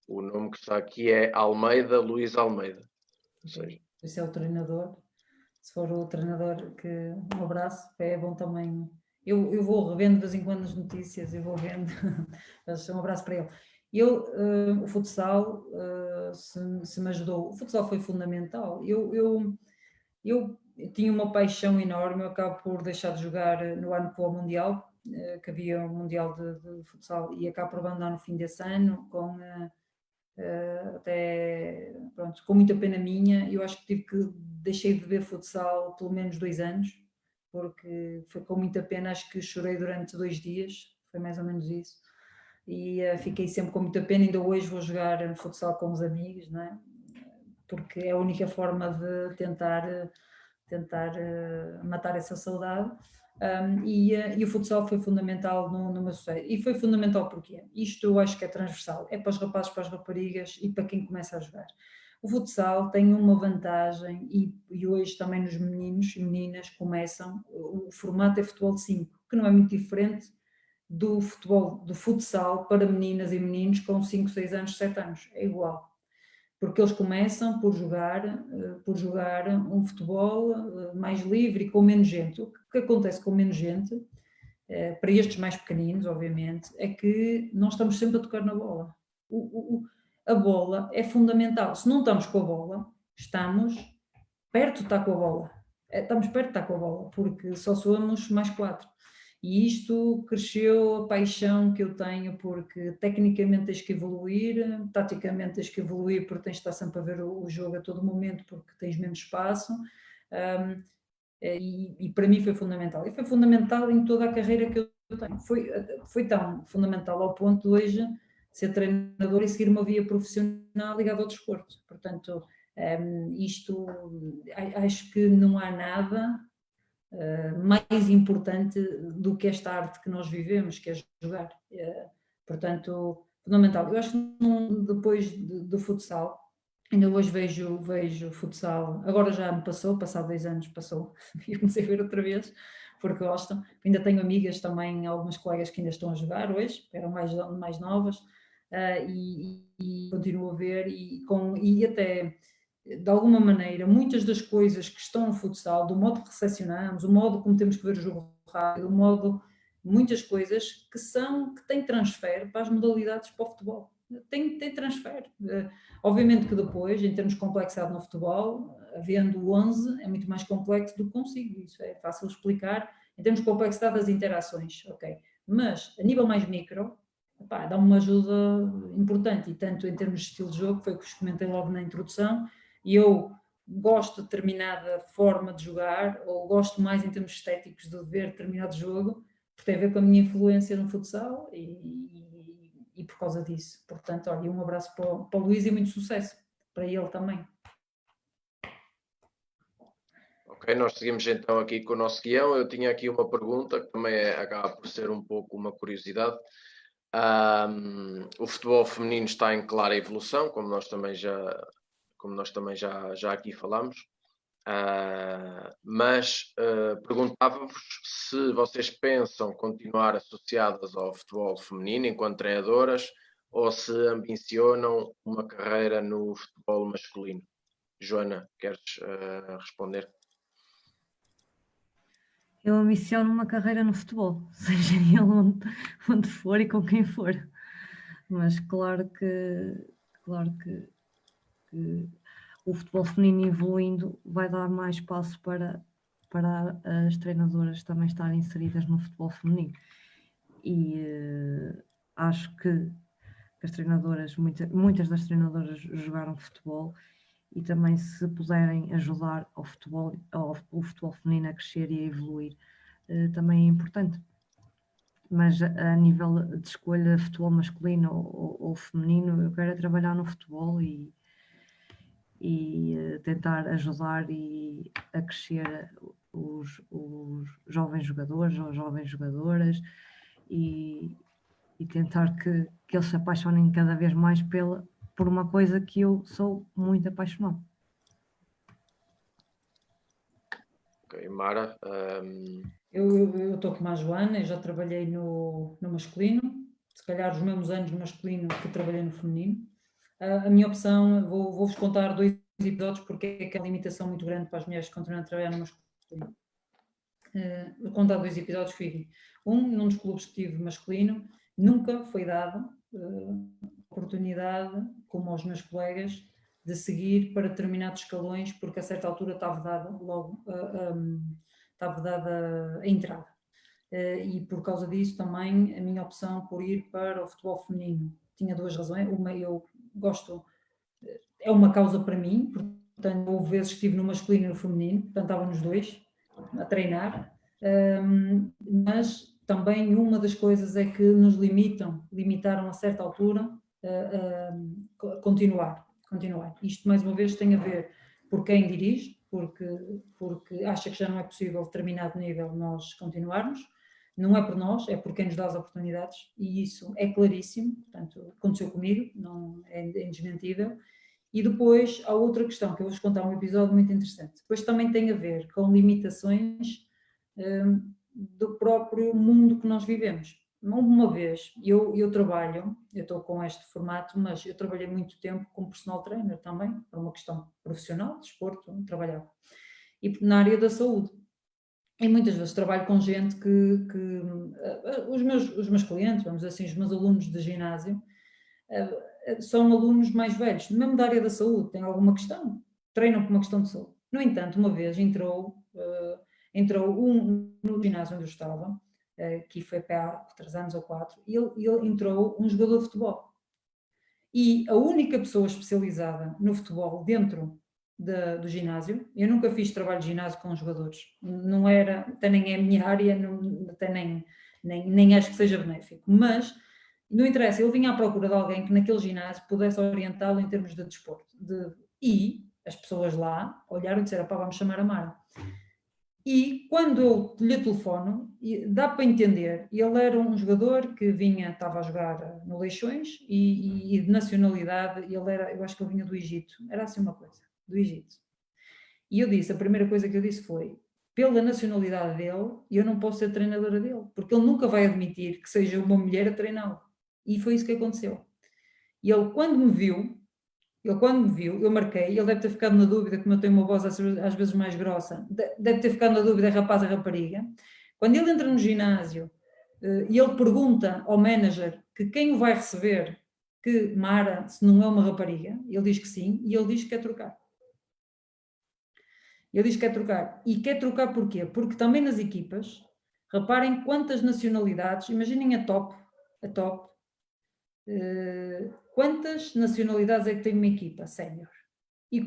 O nome que está aqui é Almeida, Luís Almeida. Esse é o treinador. Se for o treinador, um abraço, é bom também. Eu vou revendo de vez em quando as notícias, eu vou vendo, mas um abraço para ele. O futsal, se me ajudou, o futsal foi fundamental. Eu tinha uma paixão enorme, eu acabo por deixar de jogar no ano que o Mundial, que havia um Mundial de futsal, e acabo por abandonar no fim desse ano, até, pronto, com muita pena minha. Eu acho que deixei de ver futsal pelo menos 2 anos, porque foi com muita pena, acho que chorei durante 2 dias, foi mais ou menos isso, e fiquei sempre com muita pena. Ainda hoje vou jogar futsal com os amigos, não é? Porque é a única forma de tentar matar essa saudade. E o futsal foi fundamental no meu sucesso. E foi fundamental porque isto eu acho que é transversal, é para os rapazes, para as raparigas e para quem começa a jogar. O futsal tem uma vantagem, e hoje também nos meninos e meninas começam, o formato é futebol de 5, que não é muito diferente do futsal para meninas e meninos com 5, 6 anos, 7 anos, é igual. Porque eles começam por jogar um futebol mais livre e com menos gente. O que acontece com menos gente, para estes mais pequeninos, obviamente, é que nós estamos sempre a tocar na bola. A bola é fundamental. Se não estamos com a bola, estamos perto de estar com a bola. Estamos perto de estar com a bola, porque só somos mais 4. E isto cresceu a paixão que eu tenho, porque tecnicamente tens que evoluir, taticamente tens que evoluir, porque tens de estar sempre a ver o jogo a todo momento, porque tens menos espaço. E para mim foi fundamental. E foi fundamental em toda a carreira que eu tenho. Foi tão fundamental ao ponto de hoje ser treinador e seguir uma via profissional ligada ao desporto. Portanto, isto, acho que não há nada mais importante do que esta arte que nós vivemos, que é jogar. Portanto, fundamental. Eu acho que depois do futsal, ainda hoje vejo futsal, agora já me passou, passado 2 anos passou, e comecei a ver outra vez, porque gosto. Ainda tenho amigas também, algumas colegas que ainda estão a jogar hoje, eram mais novas, e continuo a ver, e até de alguma maneira, muitas das coisas que estão no futsal, do modo que recepcionamos, o modo como temos que ver o jogo rápido, muitas coisas que têm transfer para as modalidades para o futebol. Tem transfer. Obviamente que depois, em termos de complexidade no futebol, havendo 11, é muito mais complexo do que consigo. Isso é fácil de explicar. Em termos de complexidade das interações, ok. Mas, a nível mais micro, dá uma ajuda importante, e tanto em termos de estilo de jogo, foi o que vos comentei logo na introdução, e eu gosto de determinada forma de jogar, ou gosto mais em termos estéticos de ver determinado jogo, porque tem a ver com a minha influência no futsal, e por causa disso. Portanto, olha, um abraço para o Luís e muito sucesso para ele também. Ok, nós seguimos então aqui com o nosso guião. Eu tinha aqui uma pergunta que também acaba por ser um pouco uma curiosidade. O futebol feminino está em clara evolução, como nós também já aqui falamos. Mas perguntava-vos se vocês pensam continuar associadas ao futebol feminino enquanto treinadoras ou se ambicionam uma carreira no futebol masculino. Joana, queres responder? Eu ambiciono uma carreira no futebol, seja ele onde for e com quem for. Mas claro que o futebol feminino evoluindo vai dar mais espaço para as treinadoras também estarem inseridas no futebol feminino. E acho que as treinadoras, muitas das treinadoras jogaram futebol e também se puderem ajudar o futebol feminino a crescer e a evoluir, também é importante. Mas a nível de escolha futebol masculino ou feminino, eu quero é trabalhar no futebol e tentar ajudar a crescer os jovens jogadores ou jovens jogadoras e tentar que eles se apaixonem cada vez mais por uma coisa que eu sou muito apaixonada. Ok, Mara. Eu estou como a Joana, eu já trabalhei no masculino, se calhar os mesmos anos no masculino que trabalhei no feminino. A minha opção, vou-vos contar 2 episódios porque é que é uma limitação muito grande para as mulheres que continuam a trabalhar no masculino. Vou contar 2 episódios que vivi. Num dos clubes que tive masculino, nunca foi dada oportunidade, como aos meus colegas, de seguir para determinados escalões, porque a certa altura estava dada logo estava dada a entrada. E por causa disso também a minha opção por ir para o futebol feminino tinha 2 razões. Uma, eu gosto, é uma causa para mim, portanto houve vezes que estive no masculino e no feminino, portanto estava nos 2 a treinar, mas também uma das coisas é que nos limitaram a certa altura a continuar. Isto mais uma vez tem a ver por quem dirige, porque acha que já não é possível a determinado nível nós continuarmos, não é por nós, é por quem nos dá as oportunidades e isso é claríssimo, portanto aconteceu comigo, não é indesmentível. E depois há outra questão que eu vou-vos contar um episódio muito interessante, depois também tem a ver com limitações do próprio mundo que nós vivemos. Uma vez, eu estou com este formato, mas eu trabalhei muito tempo como personal trainer também, por uma questão profissional, de desporto, trabalhava. E na área da saúde. E muitas vezes trabalho com gente que os meus clientes, vamos dizer assim, os meus alunos de ginásio, são alunos mais velhos, mesmo da área da saúde, têm alguma questão, treinam por uma questão de saúde. No entanto, uma vez entrou no ginásio onde eu estava, que foi há 3 anos ou 4, e ele entrou um jogador de futebol. E a única pessoa especializada no futebol dentro do ginásio, eu nunca fiz trabalho de ginásio com jogadores, não era, até nem é a minha área, até nem acho que seja benéfico, mas não interessa, ele vinha à procura de alguém que naquele ginásio pudesse orientá-lo em termos de desporto. E as pessoas lá olharam e disseram, vamos chamar a Mara. E quando eu lhe telefono, dá para entender, ele era um jogador que estava a jogar no Leixões e de nacionalidade, eu acho que ele vinha do Egito, era assim uma coisa, do Egito. E a primeira coisa que eu disse foi, pela nacionalidade dele, eu não posso ser treinadora dele, porque ele nunca vai admitir que seja uma mulher a treiná-lo. E foi isso que aconteceu. E ele quando me viu, eu marquei, ele deve ter ficado na dúvida, como eu tenho uma voz às vezes mais grossa, deve ter ficado na dúvida, rapaz ou rapariga. Quando ele entra no ginásio e ele pergunta ao manager que quem o vai receber, que Mara, se não é uma rapariga, ele diz que sim, e ele diz que quer trocar. Ele diz que quer trocar. E quer trocar porquê? Porque também nas equipas, reparem quantas nacionalidades, imaginem a top, quantas nacionalidades é que tem uma equipa sénior? E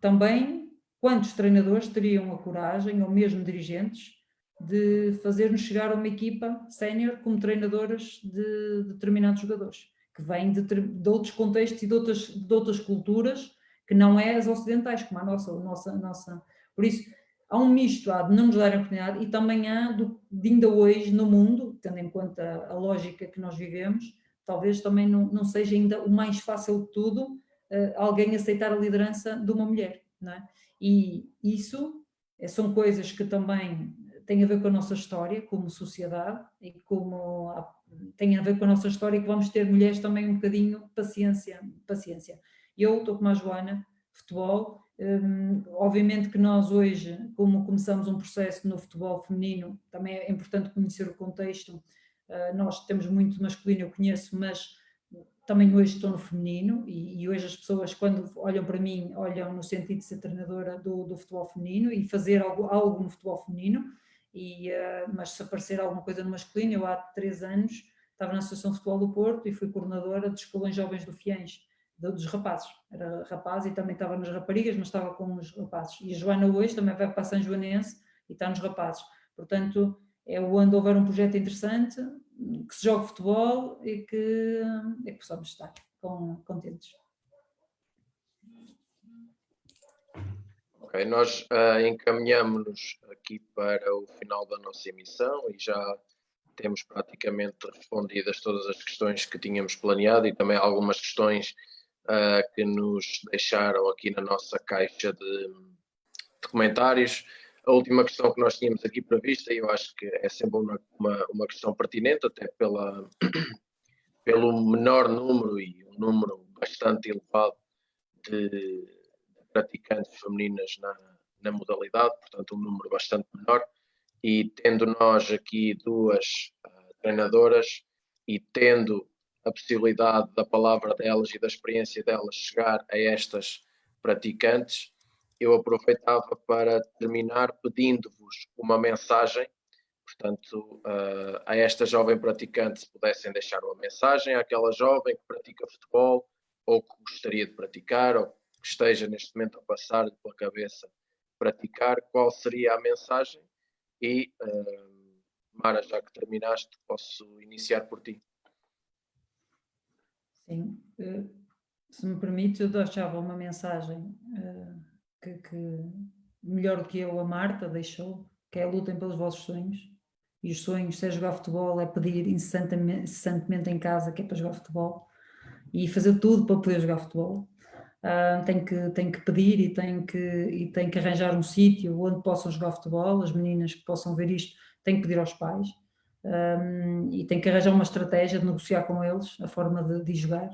também, quantos treinadores teriam a coragem, ou mesmo dirigentes, de fazer-nos chegar a uma equipa sénior como treinadoras de determinados jogadores, que vêm de outros contextos e de outras culturas que não é as ocidentais, como a nossa. Por isso, há um misto de não nos darem oportunidade e também há de ainda hoje no mundo, tendo em conta a lógica que nós vivemos, talvez também não seja ainda o mais fácil de tudo alguém aceitar a liderança de uma mulher, não é? E isso são coisas que também têm a ver com a nossa história como sociedade e tem a ver com a nossa história que vamos ter mulheres também um bocadinho paciência. Eu estou como a Joana, futebol, obviamente que nós hoje, como começamos um processo no futebol feminino, também é importante conhecer o contexto. Nós temos muito masculino, eu conheço, mas também hoje estou no feminino e hoje as pessoas, quando olham para mim, olham no sentido de ser treinadora do futebol feminino e fazer algo no futebol feminino, mas se aparecer alguma coisa no masculino, eu há 3 anos estava na Associação de Futebol do Porto e fui coordenadora de escolões jovens do Fiéns, dos rapazes. Era rapaz e também estava nas raparigas, mas estava com os rapazes. E a Joana hoje também vai para a São Joanense e está nos rapazes. Portanto, é onde houver um projeto interessante, que se jogue futebol e que possamos estar contentes. Ok, nós encaminhamos-nos aqui para o final da nossa emissão e já temos praticamente respondidas todas as questões que tínhamos planeado e também algumas questões que nos deixaram aqui na nossa caixa de comentários. A última questão que nós tínhamos aqui prevista, e eu acho que é sempre uma questão pertinente, até pelo menor número e um número bastante elevado de praticantes femininas na modalidade, portanto um número bastante menor, e tendo nós aqui 2 treinadoras e tendo a possibilidade da palavra delas e da experiência delas chegar a estas praticantes, eu aproveitava para terminar pedindo-vos uma mensagem, portanto, a esta jovem praticante, se pudessem deixar uma mensagem àquela jovem que pratica futebol ou que gostaria de praticar ou que esteja neste momento a passar-lhe pela cabeça praticar, qual seria a mensagem? E, Mara, já que terminaste, posso iniciar por ti. Sim, se me permite, eu deixava uma mensagem que melhor do que eu, a Marta deixou, que é: lutem pelos vossos sonhos. E os sonhos, se é jogar futebol, é pedir incessantemente em casa que é para jogar futebol e fazer tudo para poder jogar futebol. Tem que pedir e tem que arranjar um sítio onde possam jogar futebol. As meninas que possam ver isto têm que pedir aos pais e tem que arranjar uma estratégia de negociar com eles a forma de jogar.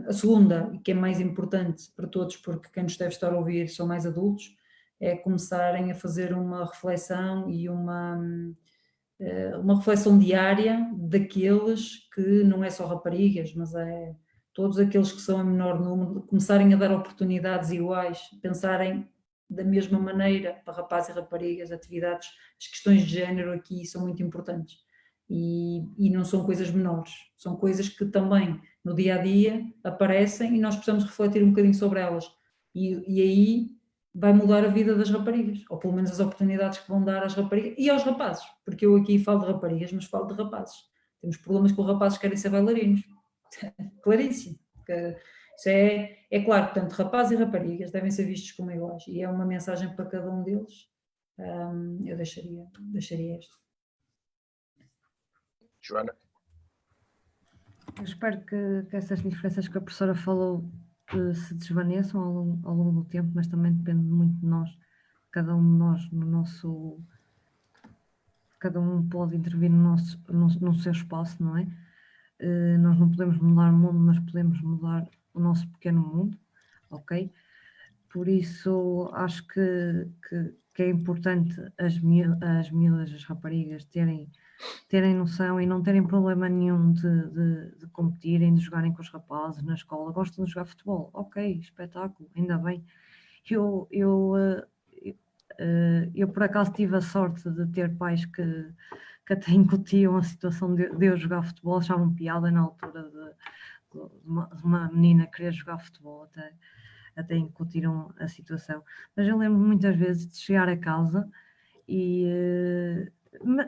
A segunda, e que é mais importante para todos, porque quem nos deve estar a ouvir são mais adultos, é começarem a fazer uma reflexão e uma reflexão diária daqueles que não é só raparigas, mas é todos aqueles que são em menor número, começarem a dar oportunidades iguais, pensarem da mesma maneira para rapazes e raparigas, atividades, as questões de género aqui são muito importantes e não são coisas menores, são coisas que também no dia a dia aparecem e nós precisamos refletir um bocadinho sobre elas e aí vai mudar a vida das raparigas, ou pelo menos as oportunidades que vão dar às raparigas e aos rapazes, porque eu aqui falo de raparigas, mas falo de rapazes. Temos problemas com os rapazes que querem ser bailarinos, claríssimo. Isso é claro, portanto, rapazes e raparigas devem ser vistos como iguais e é uma mensagem para cada um deles. Eu deixaria esta. Joana? Eu espero que essas diferenças que a professora falou se desvaneçam ao longo do tempo, mas também depende muito de nós, cada um de nós cada um pode intervir no seu espaço, não é? Nós não podemos mudar o mundo, mas podemos mudar o nosso pequeno mundo, ok? Por isso acho que é importante as miúdas, as raparigas terem noção e não terem problema nenhum de competirem, de jogarem com os rapazes na escola. Gostam de jogar futebol, ok, espetáculo, ainda bem. Eu por acaso tive a sorte de ter pais que até incutiam a situação de eu jogar futebol, achavam piada na altura de uma menina querer jogar futebol, até incutiram a situação. Mas eu lembro muitas vezes de chegar a casa e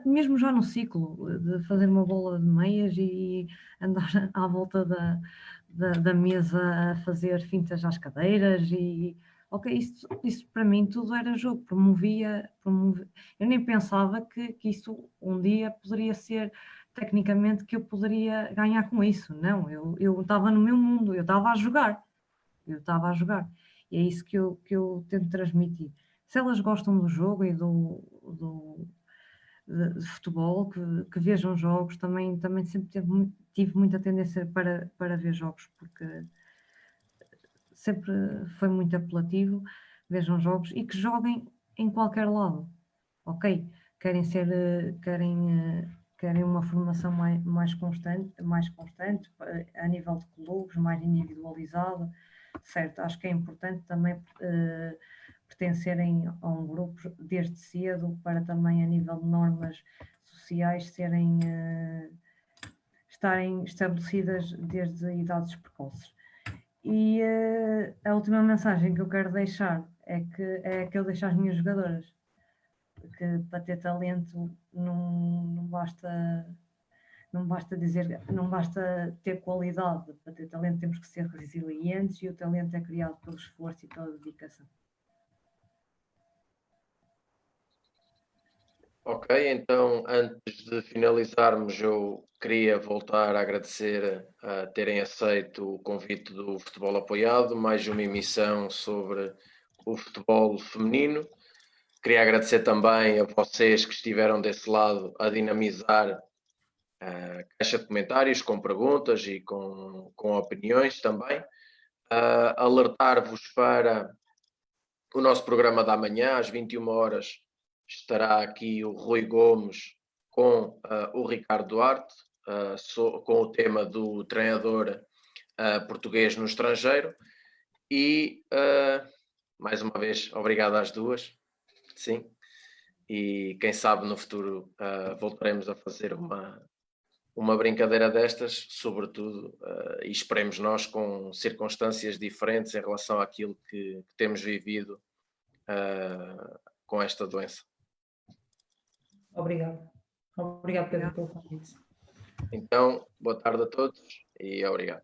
mesmo já no ciclo, de fazer uma bola de meias e andar à volta da mesa a fazer fintas às cadeiras e ok, isso para mim tudo era jogo, promovia. Eu nem pensava que isso um dia poderia ser tecnicamente que eu poderia ganhar com isso, não, eu estava no meu mundo, eu estava a jogar, eu estava a jogar. E é isso que eu tento transmitir. Se elas gostam do jogo e de futebol, que vejam jogos, também sempre tive muita tendência para ver jogos, porque sempre foi muito apelativo, vejam jogos e que joguem em qualquer lado, ok? Querem uma formação mais constante, a nível de clubes, mais individualizado, certo? Acho que é importante também pertencerem a um grupo desde cedo, para também a nível de normas sociais estarem estabelecidas desde idades precoces. E a última mensagem que eu quero deixar é que eu deixo às minhas jogadoras, que para ter talento não basta ter qualidade. Para ter talento temos que ser resilientes, e o talento é criado pelo esforço e pela dedicação. Ok, então antes de finalizarmos, eu queria voltar a agradecer a terem aceito o convite do Futebol Apoiado, mais uma emissão sobre o futebol feminino. Queria agradecer também a vocês que estiveram desse lado a dinamizar a caixa de comentários com perguntas e com opiniões também. Alertar-vos para o nosso programa da manhã, às 21 horas, estará aqui o Rui Gomes com o Ricardo Duarte, com o tema do treinador português no estrangeiro. E, mais uma vez, obrigado às duas. Sim. E quem sabe no futuro voltaremos a fazer uma brincadeira destas, sobretudo, e esperemos nós com circunstâncias diferentes em relação àquilo que temos vivido com esta doença. Obrigado. Obrigado, Pedro, pelo convite. Então, boa tarde a todos e obrigado.